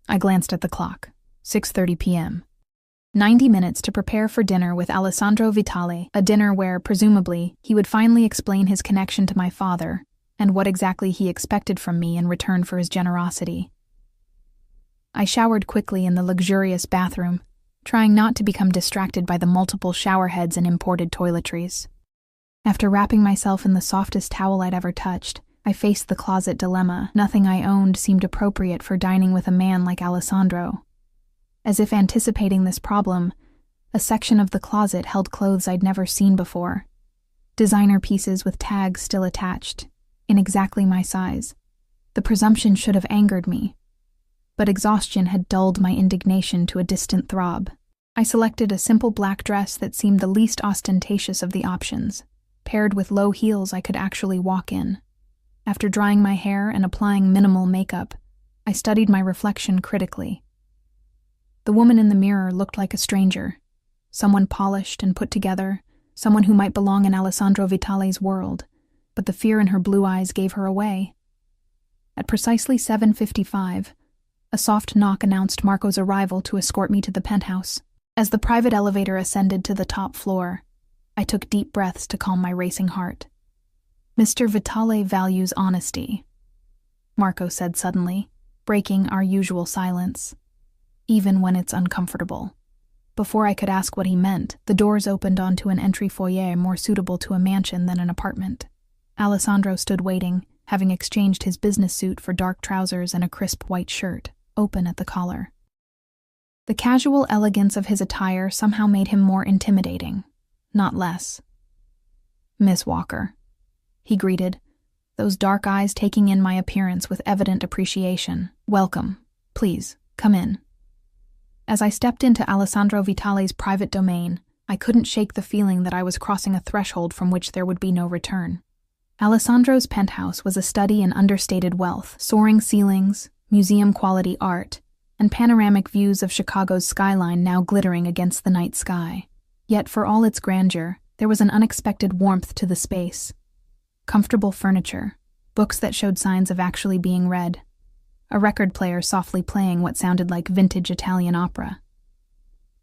I glanced at the clock. 6:30 p.m. 90 minutes to prepare for dinner with Alessandro Vitale, a dinner where, presumably, he would finally explain his connection to my father and what exactly he expected from me in return for his generosity. I showered quickly in the luxurious bathroom, trying not to become distracted by the multiple shower heads and imported toiletries. After wrapping myself in the softest towel I'd ever touched, I faced the closet dilemma. Nothing I owned seemed appropriate for dining with a man like Alessandro. As if anticipating this problem, a section of the closet held clothes I'd never seen before. Designer pieces with tags still attached, in exactly my size. The presumption should have angered me, but exhaustion had dulled my indignation to a distant throb. I selected a simple black dress that seemed the least ostentatious of the options, paired with low heels I could actually walk in. After drying my hair and applying minimal makeup, I studied my reflection critically. The woman in the mirror looked like a stranger, someone polished and put together, someone who might belong in Alessandro Vitale's world, but the fear in her blue eyes gave her away. At precisely 7:55, a soft knock announced Marco's arrival to escort me to the penthouse. As the private elevator ascended to the top floor, I took deep breaths to calm my racing heart. Mr. Vitale values honesty, Marco said suddenly, breaking our usual silence. Even when it's uncomfortable. Before I could ask what he meant, the doors opened onto an entry foyer more suitable to a mansion than an apartment. Alessandro stood waiting, having exchanged his business suit for dark trousers and a crisp white shirt, open at the collar. The casual elegance of his attire somehow made him more intimidating, not less. Miss Walker, he greeted, those dark eyes taking in my appearance with evident appreciation. Welcome. Please, come in. As I stepped into Alessandro Vitale's private domain, I couldn't shake the feeling that I was crossing a threshold from which there would be no return. Alessandro's penthouse was a study in understated wealth, soaring ceilings, museum-quality art, and panoramic views of Chicago's skyline now glittering against the night sky. Yet for all its grandeur, there was an unexpected warmth to the space. Comfortable furniture, books that showed signs of actually being read, a record player softly playing what sounded like vintage Italian opera.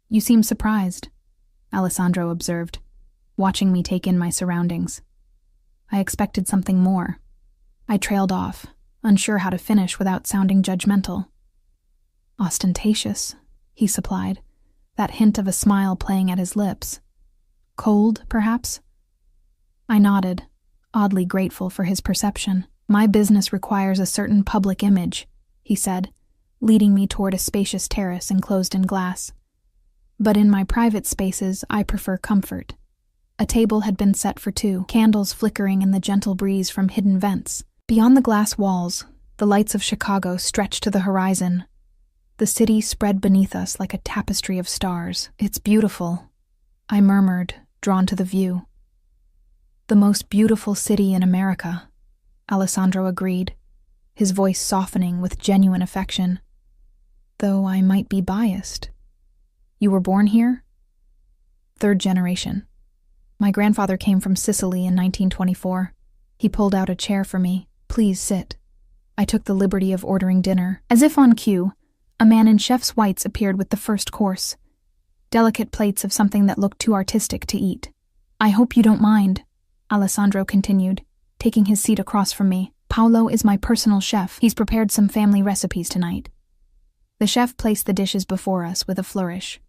You seem surprised, Alessandro observed, watching me take in my surroundings. I expected something more. I trailed off, unsure how to finish without sounding judgmental. Ostentatious, he supplied, that hint of a smile playing at his lips. Cold, perhaps? I nodded, oddly grateful for his perception. My business requires a certain public image, he said, leading me toward a spacious terrace enclosed in glass. But in my private spaces, I prefer comfort. A table had been set for two, candles flickering in the gentle breeze from hidden vents. Beyond the glass walls, the lights of Chicago stretched to the horizon. The city spread beneath us like a tapestry of stars. It's beautiful, I murmured, drawn to the view. The most beautiful city in America, Alessandro agreed, his voice softening with genuine affection. Though I might be biased. You were born here? Third generation. My grandfather came from Sicily in 1924. He pulled out a chair for me. Please sit. I took the liberty of ordering dinner. As if on cue, a man in chef's whites appeared with the first course. Delicate plates of something that looked too artistic to eat. I hope you don't mind, Alessandro continued, taking his seat across from me. Paolo is my personal chef. He's prepared some family recipes tonight. The chef placed the dishes before us with a flourish.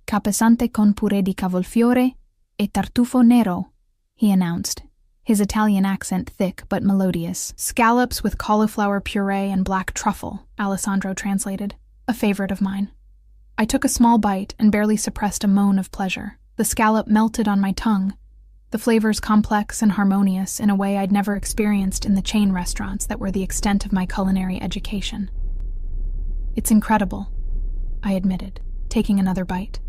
Capesante con purè di cavolfiore e tartufo nero, he announced, his Italian accent thick but melodious. Scallops with cauliflower puree and black truffle, Alessandro translated, a favorite of mine. I took a small bite and barely suppressed a moan of pleasure. The scallop melted on my tongue, the flavors complex and harmonious in a way I'd never experienced in the chain restaurants that were the extent of my culinary education. It's incredible, I admitted, taking another bite.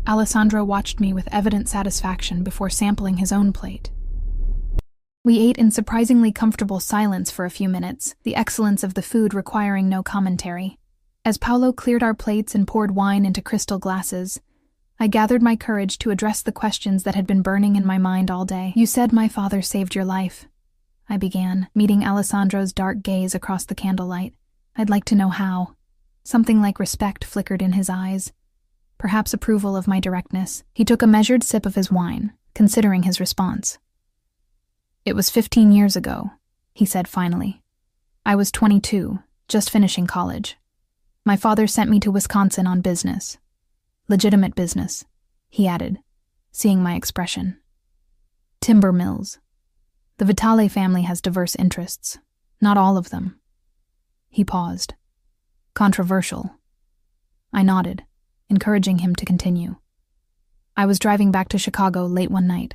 Alessandro watched me with evident satisfaction before sampling his own plate. We ate in surprisingly comfortable silence for a few minutes, the excellence of the food requiring no commentary. As Paolo cleared our plates and poured wine into crystal glasses, I gathered my courage to address the questions that had been burning in my mind all day. "You said my father saved your life," I began, meeting Alessandro's dark gaze across the candlelight. "I'd like to know how." Something like respect flickered in his eyes, perhaps approval of my directness. He took a measured sip of his wine, considering his response. "It was 15 years ago," he said finally. "I was 22, just finishing college. My father sent me to Wisconsin on business. Legitimate business," he added, seeing my expression. "Timber mills. The Vitale family has diverse interests. Not all of them." He paused. "Controversial." I nodded, encouraging him to continue. "I was driving back to Chicago late one night.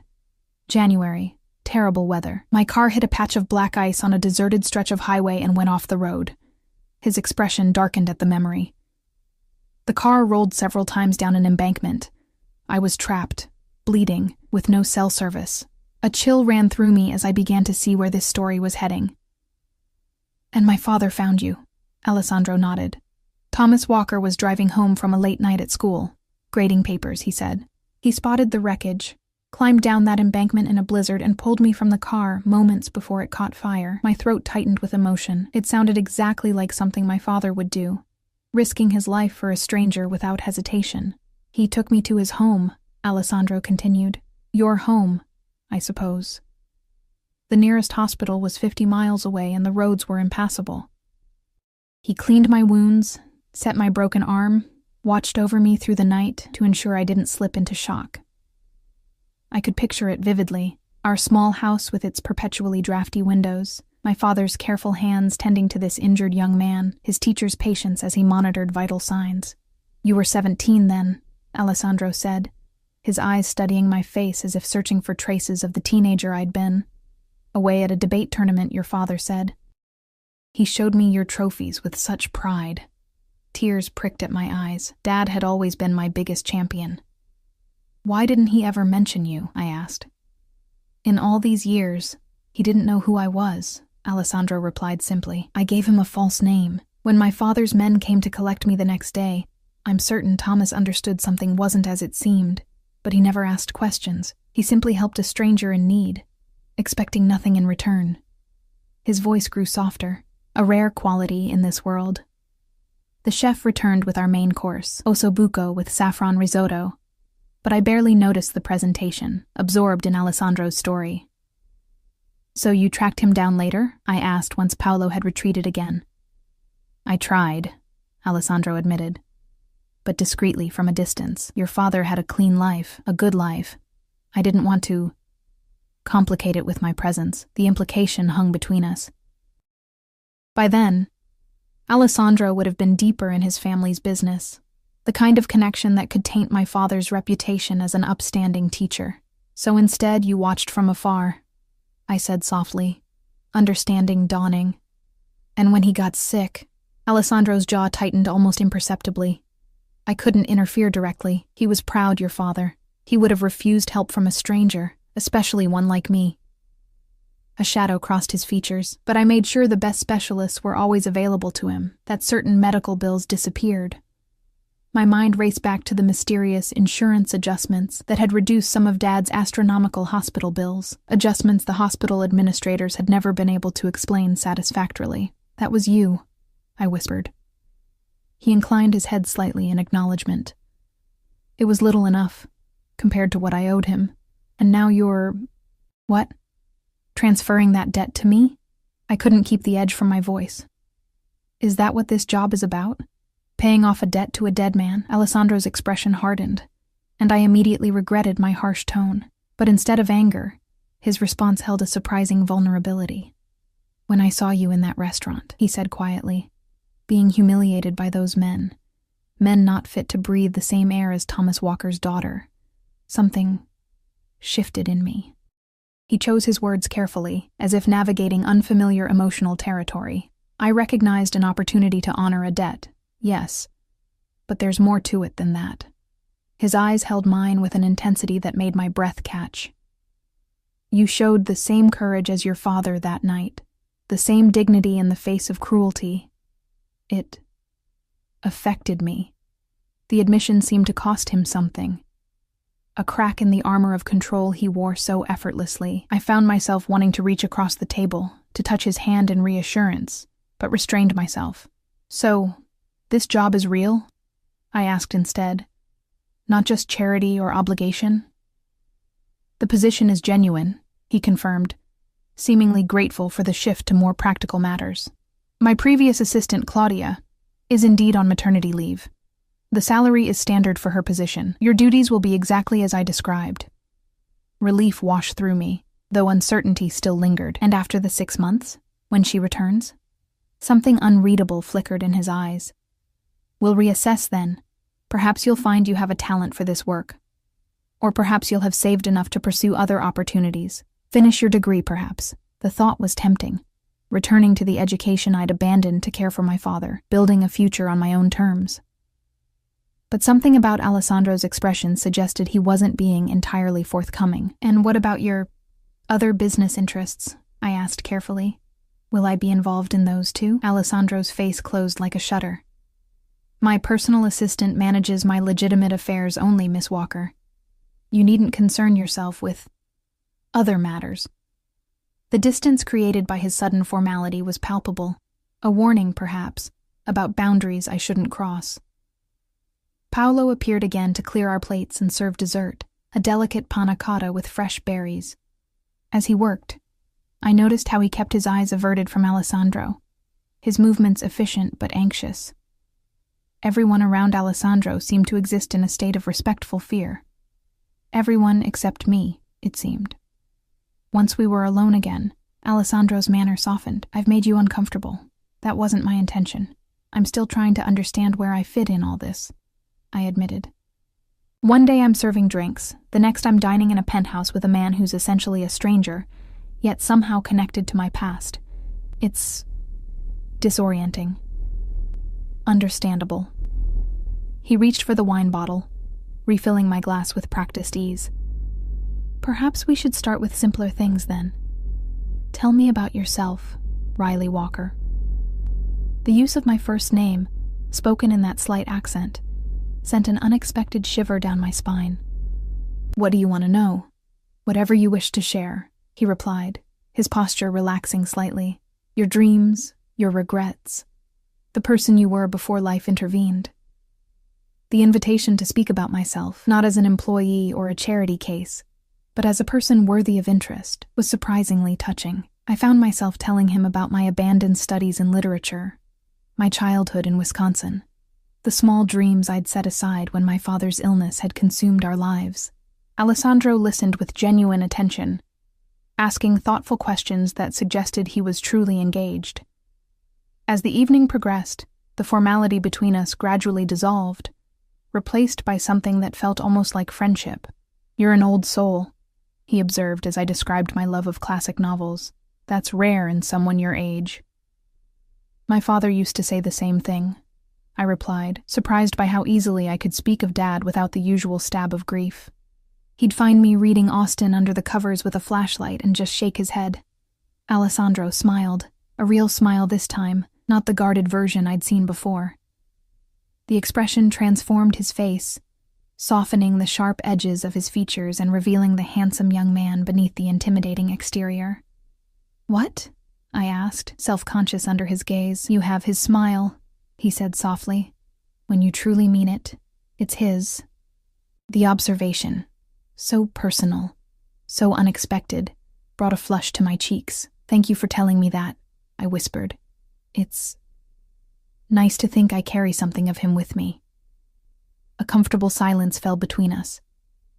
January. Terrible weather. My car hit a patch of black ice on a deserted stretch of highway and went off the road." His expression darkened at the memory. "The car rolled several times down an embankment. I was trapped, bleeding, with no cell service. A chill ran through me as I began to see where this story was heading." "And my father found you," Alessandro nodded. "Thomas Walker was driving home from a late night at school. Grading papers," he said. "He spotted the wreckage, climbed down that embankment in a blizzard, and pulled me from the car moments before it caught fire." My throat tightened with emotion. It sounded exactly like something my father would do, risking his life for a stranger without hesitation. "He took me to his home," Alessandro continued. "Your home, I suppose. The nearest hospital was 50 miles away and the roads were impassable. He cleaned my wounds, set my broken arm, watched over me through the night to ensure I didn't slip into shock." I could picture it vividly, our small house with its perpetually drafty windows, my father's careful hands tending to this injured young man, his teacher's patience as he monitored vital signs. "You were 17 then," Alessandro said, his eyes studying my face as if searching for traces of the teenager I'd been. "Away at a debate tournament, your father said. He showed me your trophies with such pride." Tears pricked at my eyes. Dad had always been my biggest champion. "Why didn't he ever mention you?" I asked. "In all these years, he didn't know who I was," Alessandro replied simply. "I gave him a false name. When my father's men came to collect me the next day, I'm certain Thomas understood something wasn't as it seemed, but he never asked questions. He simply helped a stranger in need, expecting nothing in return." His voice grew softer, a rare quality in this world. The chef returned with our main course, ossobuco with saffron risotto, but I barely noticed the presentation, absorbed in Alessandro's story. "So you tracked him down later?" I asked once Paolo had retreated again. "I tried," Alessandro admitted, "but discreetly from a distance. Your father had a clean life, a good life. I didn't want to complicate it with my presence. The implication hung between us." By then, Alessandro would have been deeper in his family's business, the kind of connection that could taint my father's reputation as an upstanding teacher. "So instead you watched from afar," I said softly, understanding dawning. "And when he got sick," Alessandro's jaw tightened almost imperceptibly. "I couldn't interfere directly. He was proud, your father. He would have refused help from a stranger, especially one like me." A shadow crossed his features, but I made sure the best specialists were always available to him, that certain medical bills disappeared. My mind raced back to the mysterious insurance adjustments that had reduced some of Dad's astronomical hospital bills, adjustments the hospital administrators had never been able to explain satisfactorily. "That was you," I whispered. He inclined his head slightly in acknowledgement. "It was little enough, compared to what I owed him. And now you're... what? Transferring that debt to me?" I couldn't keep the edge from my voice. "Is that what this job is about? Paying off a debt to a dead man?" Alessandro's expression hardened, and I immediately regretted my harsh tone. But instead of anger, his response held a surprising vulnerability. "When I saw you in that restaurant," he said quietly, "being humiliated by those men not fit to breathe the same air as Thomas Walker's daughter, something shifted in me." He chose his words carefully, as if navigating unfamiliar emotional territory. "I recognized an opportunity to honor a debt, yes, but there's more to it than that." His eyes held mine with an intensity that made my breath catch. You showed the same courage as your father that night, the same dignity in the face of cruelty. It affected me. The admission seemed to cost him something. A crack in the armor of control he wore so effortlessly. I found myself wanting to reach across the table, to touch his hand in reassurance, but restrained myself. "So, this job is real?" I asked instead. "Not just charity or obligation?" "The position is genuine," he confirmed, seemingly grateful for the shift to more practical matters. "My previous assistant, Claudia, is indeed on maternity leave. The salary is standard for her position. Your duties will be exactly as I described." Relief washed through me, though uncertainty still lingered. "And after the 6 months, when she returns?" Something unreadable flickered in his eyes. "We'll reassess then. Perhaps you'll find you have a talent for this work. Or perhaps you'll have saved enough to pursue other opportunities. Finish your degree, perhaps." The thought was tempting. Returning to the education I'd abandoned to care for my father, building a future on my own terms. But something about Alessandro's expression suggested he wasn't being entirely forthcoming. "And what about your other business interests?" I asked carefully. "Will I be involved in those too?" Alessandro's face closed like a shutter. "My personal assistant manages my legitimate affairs only, Miss Walker. You needn't concern yourself with other matters." The distance created by his sudden formality was palpable, a warning, perhaps, about boundaries I shouldn't cross. Paolo appeared again to clear our plates and serve dessert, a delicate panna cotta with fresh berries. As he worked, I noticed how he kept his eyes averted from Alessandro, his movements efficient but anxious. Everyone around Alessandro seemed to exist in a state of respectful fear. Everyone except me, it seemed. Once we were alone again, Alessandro's manner softened. "I've made you uncomfortable. That wasn't my intention. I'm still trying to understand where I fit in all this," I admitted. "One day I'm serving drinks, the next I'm dining in a penthouse with a man who's essentially a stranger, yet somehow connected to my past. It's disorienting. Understandable." He reached for the wine bottle, refilling my glass with practiced ease. "Perhaps we should start with simpler things then. Tell me about yourself, Riley Walker." The use of my first name, spoken in that slight accent, sent an unexpected shiver down my spine. "What do you want to know?" "Whatever you wish to share," he replied, his posture relaxing slightly. "Your dreams, your regrets, the person you were before life intervened." The invitation to speak about myself, not as an employee or a charity case, but as a person worthy of interest, was surprisingly touching. I found myself telling him about my abandoned studies in literature, my childhood in Wisconsin, the small dreams I'd set aside when my father's illness had consumed our lives. Alessandro listened with genuine attention, asking thoughtful questions that suggested he was truly engaged. As the evening progressed, the formality between us gradually dissolved, replaced by something that felt almost like friendship. "You're an old soul," he observed as I described my love of classic novels. "That's rare in someone your age." "My father used to say the same thing," I replied, surprised by how easily I could speak of Dad without the usual stab of grief. He'd find me reading Austen under the covers with a flashlight and just shake his head. Alessandro smiled, a real smile this time, not the guarded version I'd seen before. The expression transformed his face, softening the sharp edges of his features and revealing the handsome young man beneath the intimidating exterior. "What?" I asked, self-conscious under his gaze. "You have his smile," he said softly. "When you truly mean it, it's his." The observation, so personal, so unexpected, brought a flush to my cheeks. "Thank you for telling me that," I whispered. "It's nice to think I carry something of him with me." A comfortable silence fell between us,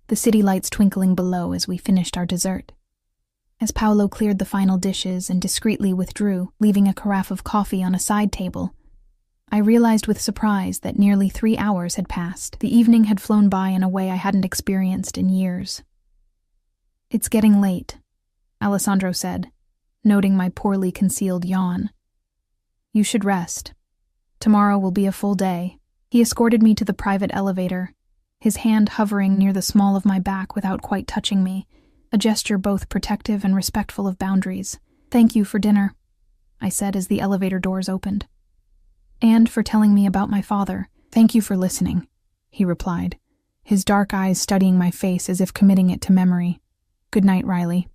the city lights twinkling below as we finished our dessert. As Paolo cleared the final dishes and discreetly withdrew, leaving a carafe of coffee on a side table, I realized with surprise that nearly 3 hours had passed. The evening had flown by in a way I hadn't experienced in years. "It's getting late," Alessandro said, noting my poorly concealed yawn. "You should rest. Tomorrow will be a full day." He escorted me to the private elevator, his hand hovering near the small of my back without quite touching me, a gesture both protective and respectful of boundaries. "Thank you for dinner," I said as the elevator doors opened. "And for telling me about my father." "Thank you for listening," he replied, his dark eyes studying my face as if committing it to memory. "Good night, Riley."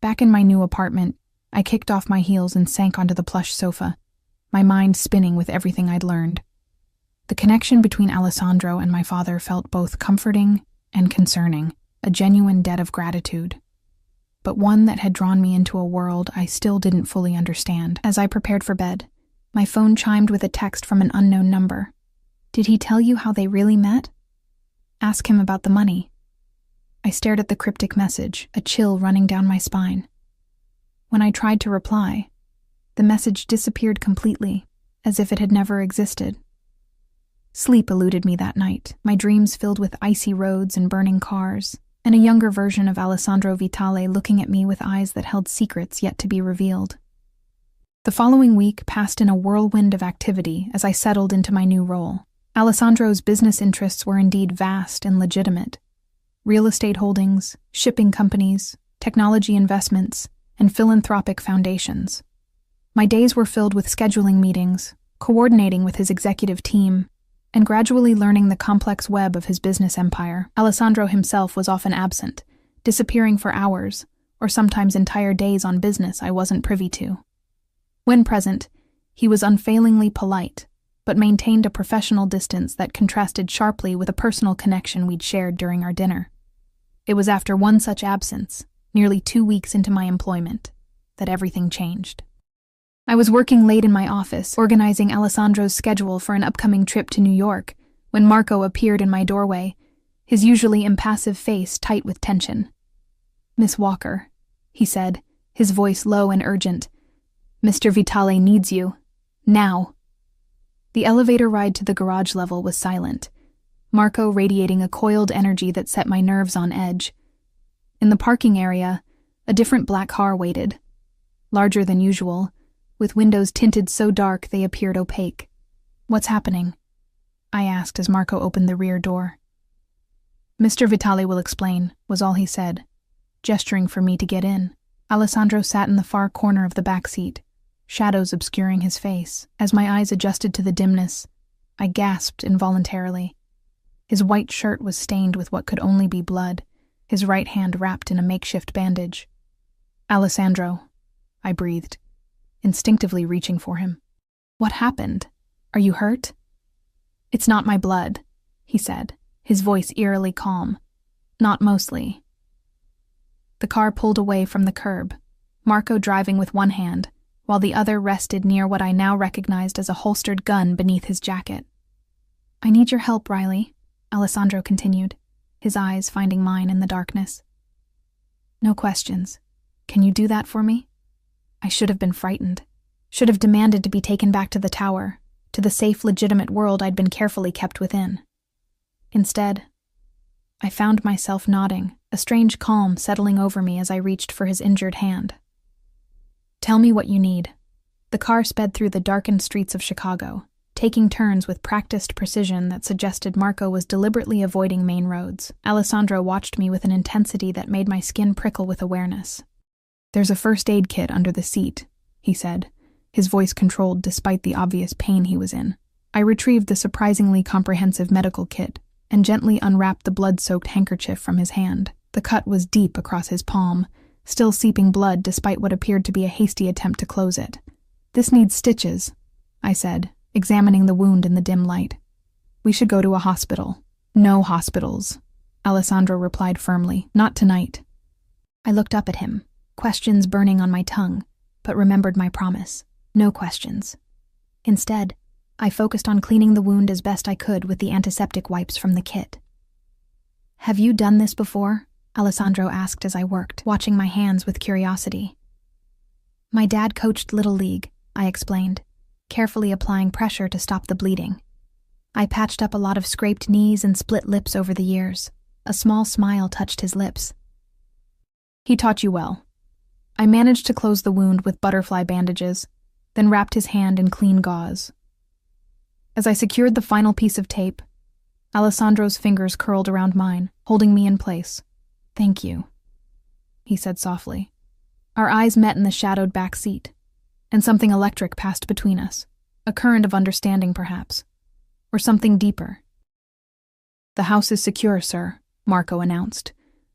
Back in my new apartment, I kicked off my heels and sank onto the plush sofa, my mind spinning with everything I'd learned. The connection between Alessandro and my father felt both comforting and concerning, a genuine debt of gratitude, but one that had drawn me into a world I still didn't fully understand. As I prepared for bed, my phone chimed with a text from an unknown number. "Did he tell you how they really met? Ask him about the money." I stared at the cryptic message, a chill running down my spine. When I tried to reply, the message disappeared completely, as if it had never existed. Sleep eluded me that night, my dreams filled with icy roads and burning cars, and a younger version of Alessandro Vitale looking at me with eyes that held secrets yet to be revealed. The following week passed in a whirlwind of activity as I settled into my new role. Alessandro's business interests were indeed vast and legitimate. Real estate holdings, shipping companies, technology investments, and philanthropic foundations. My days were filled with scheduling meetings, coordinating with his executive team, and gradually learning the complex web of his business empire. Alessandro himself was often absent, disappearing for hours, or sometimes entire days on business I wasn't privy to. When present, he was unfailingly polite, but maintained a professional distance that contrasted sharply with a personal connection we'd shared during our dinner. It was after one such absence, nearly 2 weeks into my employment, that everything changed. I was working late in my office, organizing Alessandro's schedule for an upcoming trip to New York, when Marco appeared in my doorway, his usually impassive face tight with tension. "Miss Walker," he said, his voice low and urgent. "Mr. Vitale needs you. Now." The elevator ride to the garage level was silent, Marco radiating a coiled energy that set my nerves on edge. In the parking area, a different black car waited, larger than usual, with windows tinted so dark they appeared opaque. "What's happening?" I asked as Marco opened the rear door. "Mr. Vitale will explain," was all he said, gesturing for me to get in. Alessandro sat in the far corner of the back seat, shadows obscuring his face. As my eyes adjusted to the dimness, I gasped involuntarily. His white shirt was stained with what could only be blood, his right hand wrapped in a makeshift bandage. "Alessandro," I breathed, instinctively reaching for him. "What happened? Are you hurt?" "It's not my blood," he said, his voice eerily calm. "Not mostly." The car pulled away from the curb, Marco driving with one hand, while the other rested near what I now recognized as a holstered gun beneath his jacket. "I need your help, Riley," Alessandro continued, his eyes finding mine in the darkness. "No questions. Can you do that for me?" I should have been frightened, should have demanded to be taken back to the tower, to the safe, legitimate world I'd been carefully kept within. Instead, I found myself nodding, a strange calm settling over me as I reached for his injured hand. "Tell me what you need." The car sped through the darkened streets of Chicago, taking turns with practiced precision that suggested Marco was deliberately avoiding main roads. Alessandro watched me with an intensity that made my skin prickle with awareness. "There's a first aid kit under the seat," he said, his voice controlled despite the obvious pain he was in. I retrieved the surprisingly comprehensive medical kit and gently unwrapped the blood-soaked handkerchief from his hand. The cut was deep across his palm, still seeping blood despite what appeared to be a hasty attempt to close it. "This needs stitches," I said, examining the wound in the dim light. "We should go to a hospital." "No hospitals," Alessandro replied firmly. "Not tonight." I looked up at him, questions burning on my tongue, but remembered my promise. No questions. Instead, I focused on cleaning the wound as best I could with the antiseptic wipes from the kit. "Have you done this before?" Alessandro asked as I worked, watching my hands with curiosity. "My dad coached Little League," I explained, carefully applying pressure to stop the bleeding. "I patched up a lot of scraped knees and split lips over the years." A small smile touched his lips. "He taught you well." I managed to close the wound with butterfly bandages, then wrapped his hand in clean gauze. As I secured the final piece of tape, Alessandro's fingers curled around mine, holding me in place. "Thank you." he said softly. Our eyes met in the shadowed back seat, and something electric passed between us. A current of understanding, perhaps. Or something deeper. The house is secure, sir, Marco announced,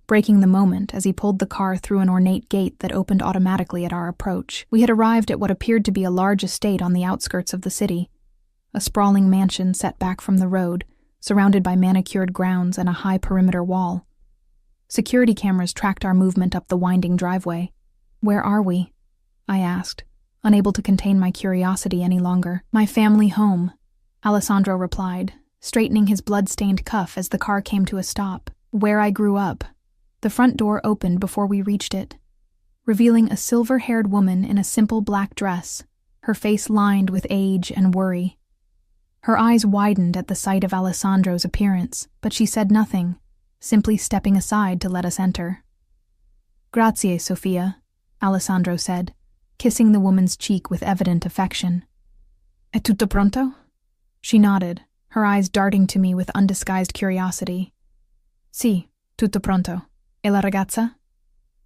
breaking the moment as he pulled the car through an ornate gate that opened automatically at our approach. We had arrived at what appeared to be a large estate on the outskirts of the city, a sprawling mansion set back from the road, surrounded by manicured grounds and a high perimeter wall. Security cameras tracked our movement up the winding driveway. Where are we? I asked, unable to contain my curiosity any longer. My family home, Alessandro replied, straightening his blood-stained cuff as the car came to a stop. Where I grew up. The front door opened before we reached it, revealing a silver-haired woman in a simple black dress, her face lined with age and worry. Her eyes widened at the sight of Alessandro's appearance, but she said nothing, simply stepping aside to let us enter. Grazie, Sofia, Alessandro said, kissing the woman's cheek with evident affection. È tutto pronto? She nodded, her eyes darting to me with undisguised curiosity. Sì, tutto pronto. E la ragazza?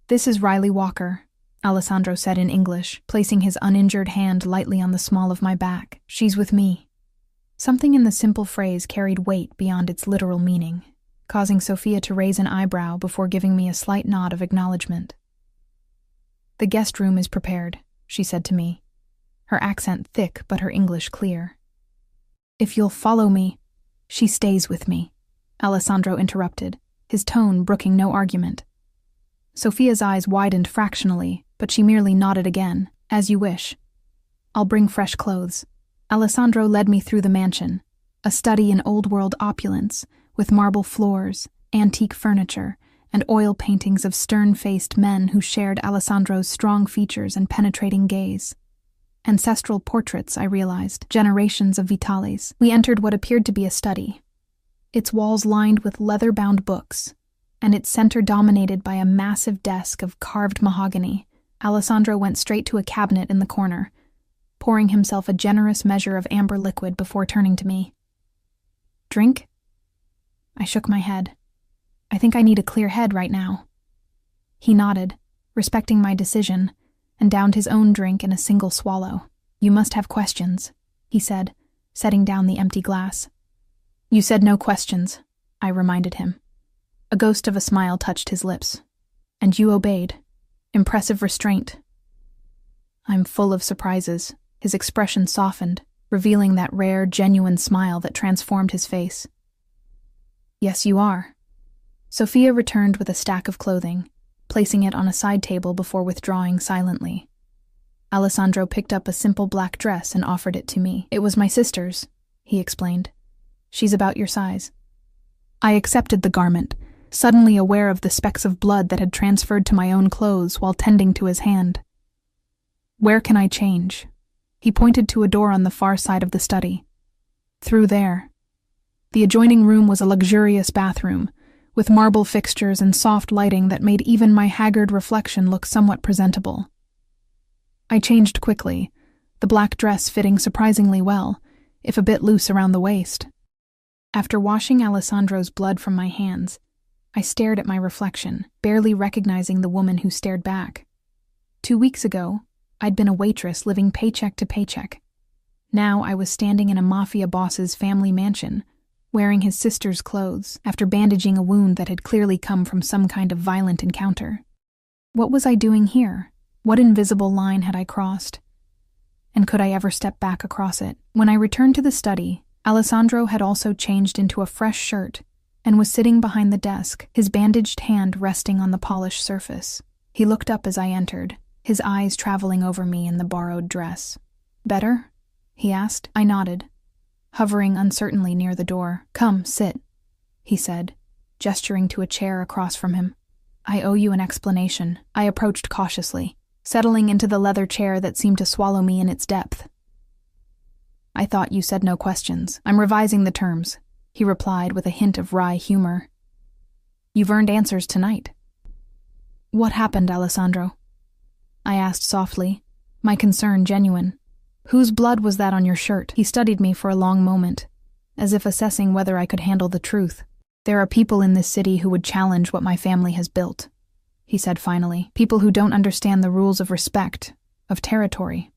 This is Riley Walker, Alessandro said in English, placing his uninjured hand lightly on the small of my back. She's with me. Something in the simple phrase carried weight beyond its literal meaning, causing Sophia to raise an eyebrow before giving me a slight nod of acknowledgement. The guest room is prepared, she said to me, her accent thick but her English clear. If you'll follow me, she stays with me, Alessandro interrupted, his tone brooking no argument. Sophia's eyes widened fractionally, but she merely nodded again. As you wish. I'll bring fresh clothes. Alessandro led me through the mansion, a study in old-world opulence, with marble floors, antique furniture, and oil paintings of stern-faced men who shared Alessandro's strong features and penetrating gaze. Ancestral portraits, I realized, generations of Vitales. We entered what appeared to be a study, its walls lined with leather-bound books, and its center dominated by a massive desk of carved mahogany. Alessandro went straight to a cabinet in the corner, pouring himself a generous measure of amber liquid before turning to me. Drink? I shook my head. I think I need a clear head right now. He nodded, respecting my decision, and downed his own drink in a single swallow. You must have questions, he said, setting down the empty glass. You said no questions, I reminded him. A ghost of a smile touched his lips. And you obeyed. Impressive restraint. I'm full of surprises. His expression softened, revealing that rare, genuine smile that transformed his face. Yes, you are. Sophia returned with a stack of clothing, placing it on a side table before withdrawing silently. Alessandro picked up a simple black dress and offered it to me. It was my sister's, he explained. She's about your size. I accepted the garment, suddenly aware of the specks of blood that had transferred to my own clothes while tending to his hand. Where can I change? He pointed to a door on the far side of the study. Through there. The adjoining room was a luxurious bathroom, with marble fixtures and soft lighting that made even my haggard reflection look somewhat presentable. I changed quickly, the black dress fitting surprisingly well, if a bit loose around the waist. After washing Alessandro's blood from my hands, I stared at my reflection, barely recognizing the woman who stared back. 2 weeks ago, I'd been a waitress living paycheck to paycheck. Now I was standing in a Mafia boss's family mansion, wearing his sister's clothes after bandaging a wound that had clearly come from some kind of violent encounter. What was I doing here? What invisible line had I crossed? And could I ever step back across it? When I returned to the study, Alessandro had also changed into a fresh shirt and was sitting behind the desk, his bandaged hand resting on the polished surface. He looked up as I entered, his eyes traveling over me in the borrowed dress. Better? He asked. I nodded, hovering uncertainly near the door. Come, sit, he said, gesturing to a chair across from him. I owe you an explanation. I approached cautiously, settling into the leather chair that seemed to swallow me in its depth. I thought you said no questions. I'm revising the terms, he replied with a hint of wry humor. You've earned answers tonight. What happened, Alessandro? I asked softly, my concern genuine. Whose blood was that on your shirt? He studied me for a long moment, as if assessing whether I could handle the truth. There are people in this city who would challenge what my family has built. he said finally. People who don't understand the rules of respect, of territory.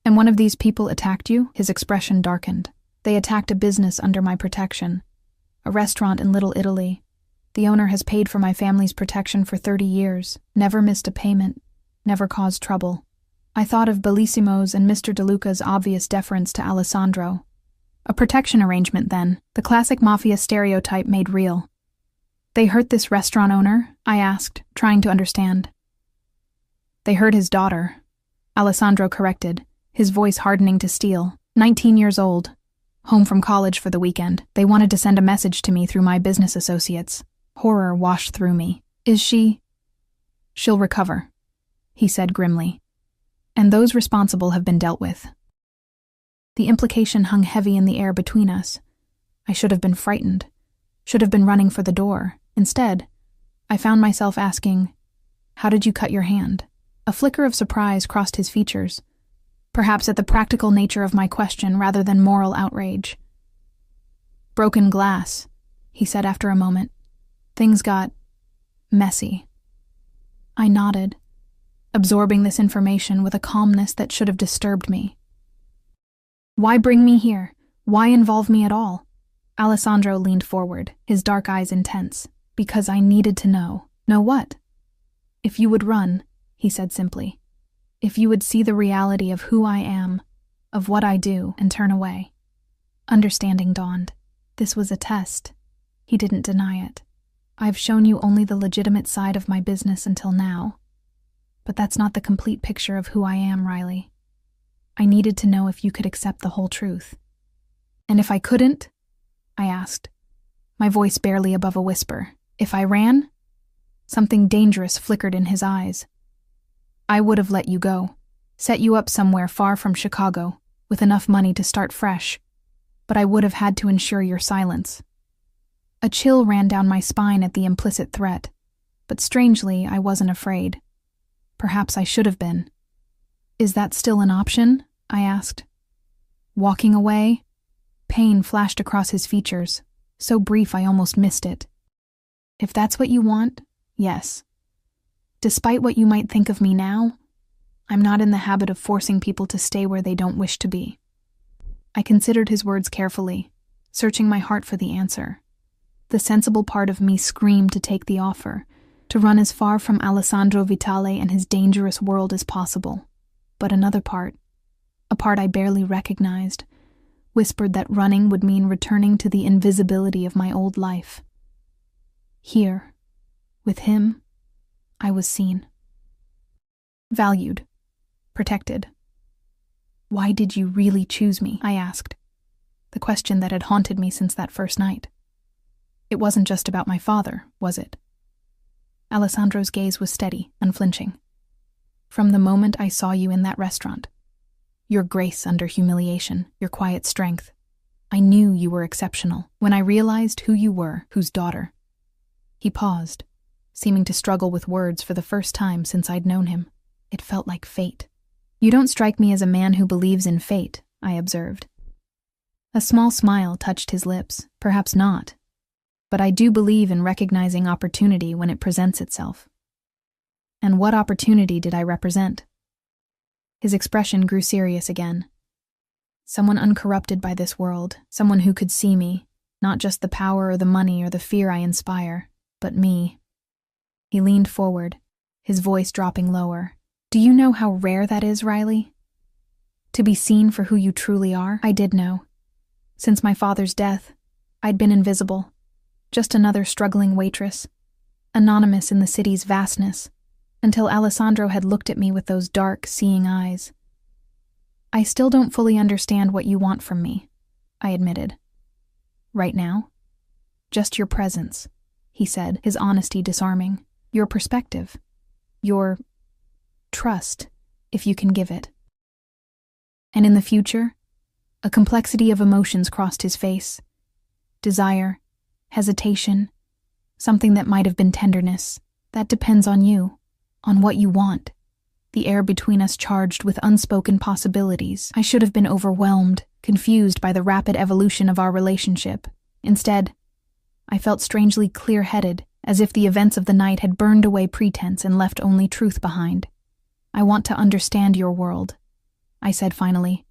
And one of these people attacked you? His expression darkened. They attacked a business under my protection. A restaurant in Little Italy. The owner has paid for my family's protection for 30 years, never missed a payment, never caused trouble. I thought of Bellissimo's and Mr. DeLuca's obvious deference to Alessandro. A protection arrangement, then, the classic Mafia stereotype made real. They hurt this restaurant owner? I asked, trying to understand. They hurt his daughter, Alessandro corrected, his voice hardening to steel. 19 years old, home from college for the weekend. They wanted to send a message to me through my business associates. Horror washed through me. Is she? She'll recover, he said grimly. And those responsible have been dealt with. The implication hung heavy in the air between us. I should have been frightened, should have been running for the door. Instead, I found myself asking, "How did you cut your hand?" A flicker of surprise crossed his features, perhaps at the practical nature of my question rather than moral outrage. "Broken glass," he said after a moment. "Things got messy." I nodded, absorbing this information with a calmness that should have disturbed me. "Why bring me here? Why involve me at all?" Alessandro leaned forward, his dark eyes intense. "Because I needed to know." "Know what?" "If you would run," he said simply. "If you would see the reality of who I am, of what I do, and turn away." Understanding dawned. This was a test. He didn't deny it. "I've shown you only the legitimate side of my business until now. But that's not the complete picture of who I am, Riley. I needed to know if you could accept the whole truth." "And if I couldn't?" I asked, my voice barely above a whisper. "If I ran?" Something dangerous flickered in his eyes. "I would have let you go, set you up somewhere far from Chicago, with enough money to start fresh. But I would have had to ensure your silence." A chill ran down my spine at the implicit threat, but strangely, I wasn't afraid. Perhaps I should have been. "Is that still an option?" I asked. Walking away? Pain flashed across his features, so brief I almost missed it. "If that's what you want, yes. Despite what you might think of me now, I'm not in the habit of forcing people to stay where they don't wish to be." I considered his words carefully, searching my heart for the answer. The sensible part of me screamed to take the offer, to run as far from Alessandro Vitale and his dangerous world as possible. But another part, a part I barely recognized, whispered that running would mean returning to the invisibility of my old life. Here, with him, I was seen. Valued. Protected. "Why did you really choose me?" I asked, the question that had haunted me since that first night. It wasn't just about my father, was it? Alessandro's gaze was steady, unflinching. "From the moment I saw you in that restaurant, your grace under humiliation, your quiet strength, I knew you were exceptional. When I realized who you were, whose daughter." He paused, seeming to struggle with words for the first time since I'd known him. It felt like fate. "You don't strike me as a man who believes in fate," I observed. A small smile touched his lips. "Perhaps not. But I do believe in recognizing opportunity when it presents itself." And what opportunity did I represent? His expression grew serious again. Someone uncorrupted by this world, someone who could see me, not just the power or the money or the fear I inspire, but me. He leaned forward, his voice dropping lower. "Do you know how rare that is, Riley? To be seen for who you truly are?" I did know. Since my father's death, I'd been invisible. Just another struggling waitress, anonymous in the city's vastness, until Alessandro had looked at me with those dark, seeing eyes. "I still don't fully understand what you want from me," I admitted. "Right now? Just your presence," he said, his honesty disarming. "Your perspective. Your trust, if you can give it." And in the future, a complexity of emotions crossed his face. Desire, hesitation, something that might have been tenderness. "That depends on you, on what you want." The air between us charged with unspoken possibilities. I should have been overwhelmed, confused by the rapid evolution of our relationship. Instead, I felt strangely clear-headed, as if the events of the night had burned away pretense and left only truth behind. "I want to understand your world," I said finally.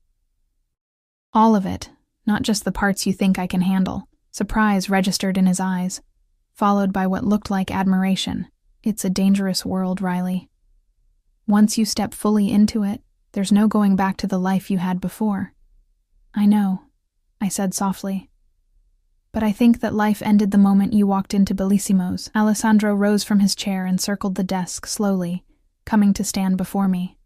"All of it, not just the parts you think I can handle." Surprise registered in his eyes, followed by what looked like admiration. "It's a dangerous world, Riley. Once you step fully into it, there's no going back to the life you had before." "I know," I said softly. "But I think that life ended the moment you walked into Bellissimo's." Alessandro rose from his chair and circled the desk slowly, coming to stand before me.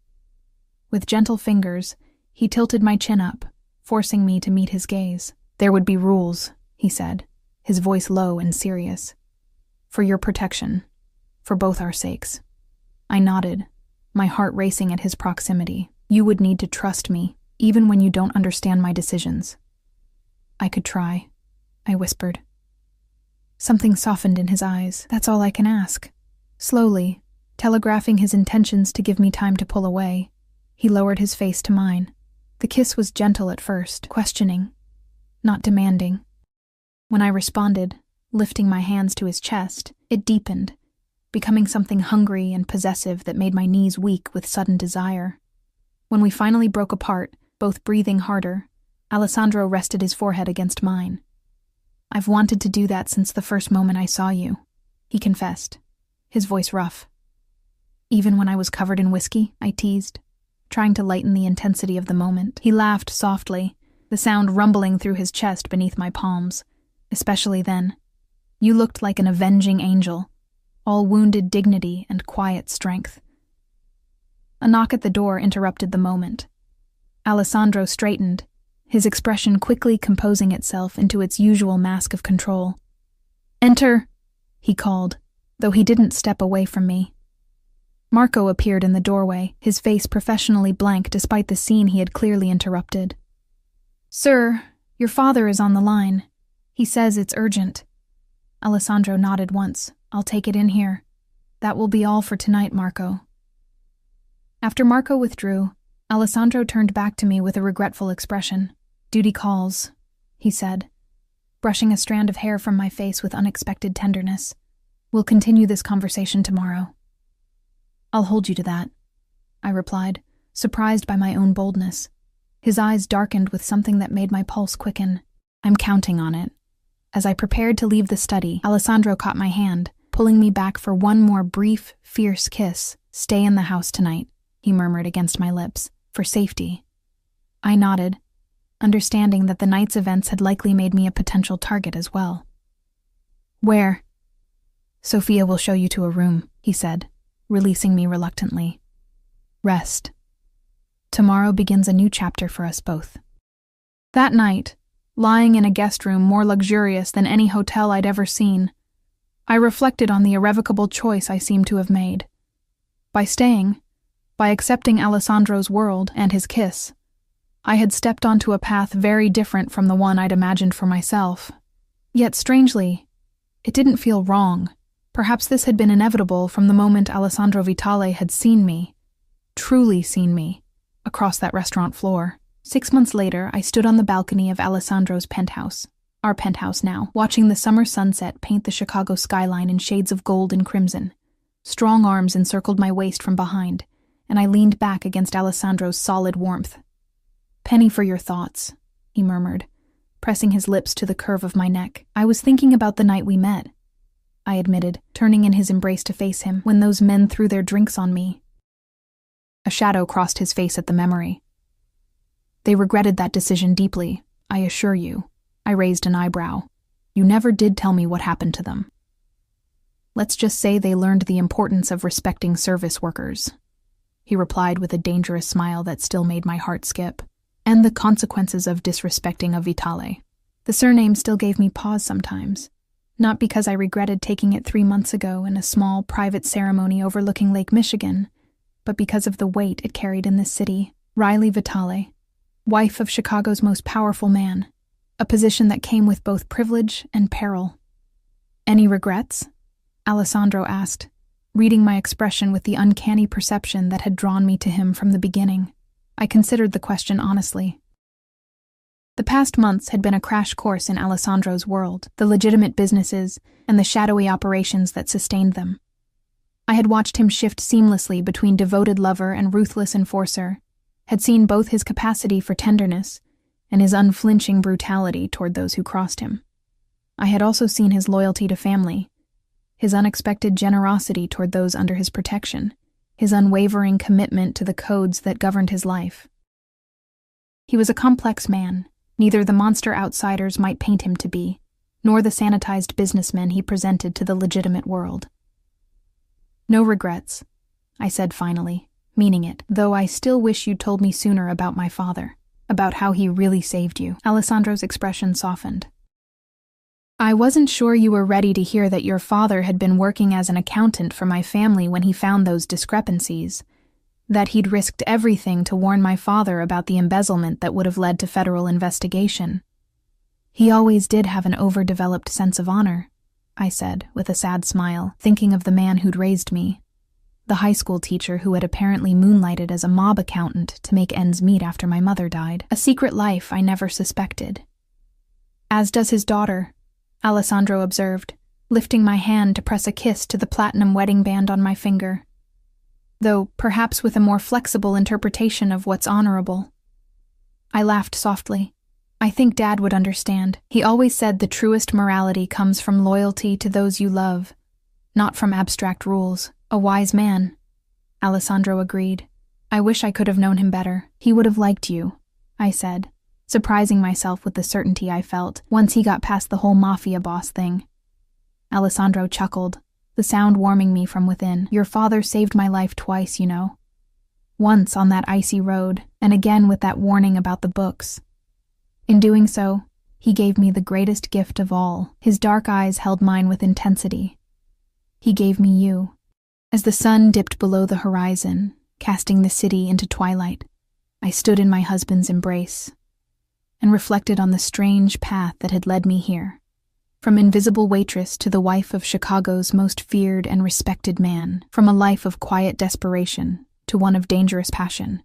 With gentle fingers, he tilted my chin up, forcing me to meet his gaze. "There would be rules," he said, his voice low and serious. "For your protection, for both our sakes." I nodded, my heart racing at his proximity. "You would need to trust me, even when you don't understand my decisions." "I could try," I whispered. Something softened in his eyes. "That's all I can ask." Slowly, telegraphing his intentions to give me time to pull away, he lowered his face to mine. The kiss was gentle at first, questioning, not demanding. When I responded, lifting my hands to his chest, it deepened, becoming something hungry and possessive that made my knees weak with sudden desire. When we finally broke apart, both breathing harder, Alessandro rested his forehead against mine. "I've wanted to do that since the first moment I saw you," he confessed, his voice rough. "Even when I was covered in whiskey," I teased, trying to lighten the intensity of the moment. He laughed softly, the sound rumbling through his chest beneath my palms. "Especially then. You looked like an avenging angel, all wounded dignity and quiet strength." A knock at the door interrupted the moment. Alessandro straightened, his expression quickly composing itself into its usual mask of control. "Enter," he called, though he didn't step away from me. Marco appeared in the doorway, his face professionally blank despite the scene he had clearly interrupted. "Sir, your father is on the line. He says it's urgent." Alessandro nodded once. "I'll take it in here. That will be all for tonight, Marco." After Marco withdrew, Alessandro turned back to me with a regretful expression. "Duty calls," he said, brushing a strand of hair from my face with unexpected tenderness. "We'll continue this conversation tomorrow." "I'll hold you to that," I replied, surprised by my own boldness. His eyes darkened with something that made my pulse quicken. "I'm counting on it." As I prepared to leave the study, Alessandro caught my hand, pulling me back for one more brief, fierce kiss. "Stay in the house tonight," he murmured against my lips, "for safety." I nodded, understanding that the night's events had likely made me a potential target as well. "Where?" "Sophia will show you to a room," he said, releasing me reluctantly. "Rest. Tomorrow begins a new chapter for us both." That night, lying in a guest room more luxurious than any hotel I'd ever seen, I reflected on the irrevocable choice I seemed to have made. By staying, by accepting Alessandro's world and his kiss, I had stepped onto a path very different from the one I'd imagined for myself. Yet strangely, it didn't feel wrong. Perhaps this had been inevitable from the moment Alessandro Vitale had seen me, truly seen me, across that restaurant floor. 6 months later, I stood on the balcony of Alessandro's penthouse, our penthouse now, watching the summer sunset paint the Chicago skyline in shades of gold and crimson. Strong arms encircled my waist from behind, and I leaned back against Alessandro's solid warmth. "Penny for your thoughts," he murmured, pressing his lips to the curve of my neck. "I was thinking about the night we met," I admitted, turning in his embrace to face him, "when those men threw their drinks on me." A shadow crossed his face at the memory. "They regretted that decision deeply, I assure you." I raised an eyebrow. "You never did tell me what happened to them." "Let's just say they learned the importance of respecting service workers," he replied with a dangerous smile that still made my heart skip, "and the consequences of disrespecting a Vitale." The surname still gave me pause sometimes, not because I regretted taking it 3 months ago in a small, private ceremony overlooking Lake Michigan, but because of the weight it carried in this city. Riley Vitale, wife of Chicago's most powerful man, a position that came with both privilege and peril. "Any regrets?" Alessandro asked, reading my expression with the uncanny perception that had drawn me to him from the beginning. I considered the question honestly. The past months had been a crash course in Alessandro's world, the legitimate businesses, and the shadowy operations that sustained them. I had watched him shift seamlessly between devoted lover and ruthless enforcer, had seen both his capacity for tenderness and his unflinching brutality toward those who crossed him. I had also seen his loyalty to family, his unexpected generosity toward those under his protection, his unwavering commitment to the codes that governed his life. He was a complex man, neither the monster outsiders might paint him to be, nor the sanitized businessman he presented to the legitimate world. "No regrets," I said finally, meaning it, though I still wish you'd told me sooner about my father, about how he really saved you. Alessandro's expression softened. "I wasn't sure you were ready to hear that your father had been working as an accountant for my family when he found those discrepancies, that he'd risked everything to warn my father about the embezzlement that would have led to federal investigation. He always did have an overdeveloped sense of honor," I said, with a sad smile, thinking of the man who'd raised me, the high school teacher who had apparently moonlighted as a mob accountant to make ends meet after my mother died, a secret life I never suspected. "As does his daughter," Alessandro observed, lifting my hand to press a kiss to the platinum wedding band on my finger, though perhaps with a more flexible interpretation of what's honorable. I laughed softly. "I think Dad would understand. He always said the truest morality comes from loyalty to those you love, not from abstract rules. A wise man," Alessandro agreed. "I wish I could have known him better. He would have liked you," I said, surprising myself with the certainty I felt once he got past the whole Mafia boss thing. Alessandro chuckled, the sound warming me from within. "Your father saved my life twice, you know. Once on that icy road, and again with that warning about the books. In doing so, he gave me the greatest gift of all." His dark eyes held mine with intensity. "He gave me you." As the sun dipped below the horizon, casting the city into twilight, I stood in my husband's embrace and reflected on the strange path that had led me here. From invisible waitress to the wife of Chicago's most feared and respected man, from a life of quiet desperation to one of dangerous passion.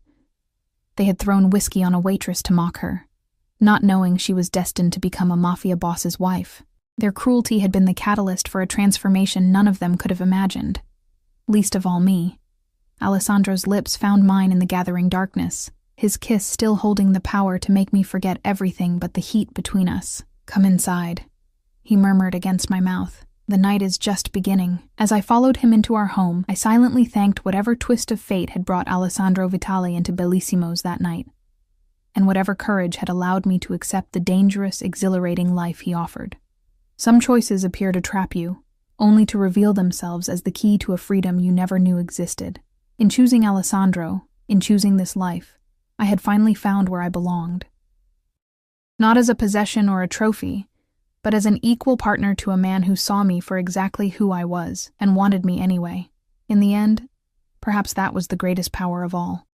They had thrown whiskey on a waitress to mock her, not knowing she was destined to become a Mafia boss's wife. Their cruelty had been the catalyst for a transformation none of them could have imagined, least of all me. Alessandro's lips found mine in the gathering darkness, his kiss still holding the power to make me forget everything but the heat between us. "Come inside," he murmured against my mouth. "The night is just beginning." As I followed him into our home, I silently thanked whatever twist of fate had brought Alessandro Vitali into Bellissimo's that night, and whatever courage had allowed me to accept the dangerous, exhilarating life he offered. Some choices appear to trap you, only to reveal themselves as the key to a freedom you never knew existed. In choosing Alessandro, in choosing this life, I had finally found where I belonged. Not as a possession or a trophy, but as an equal partner to a man who saw me for exactly who I was and wanted me anyway. In the end, perhaps that was the greatest power of all.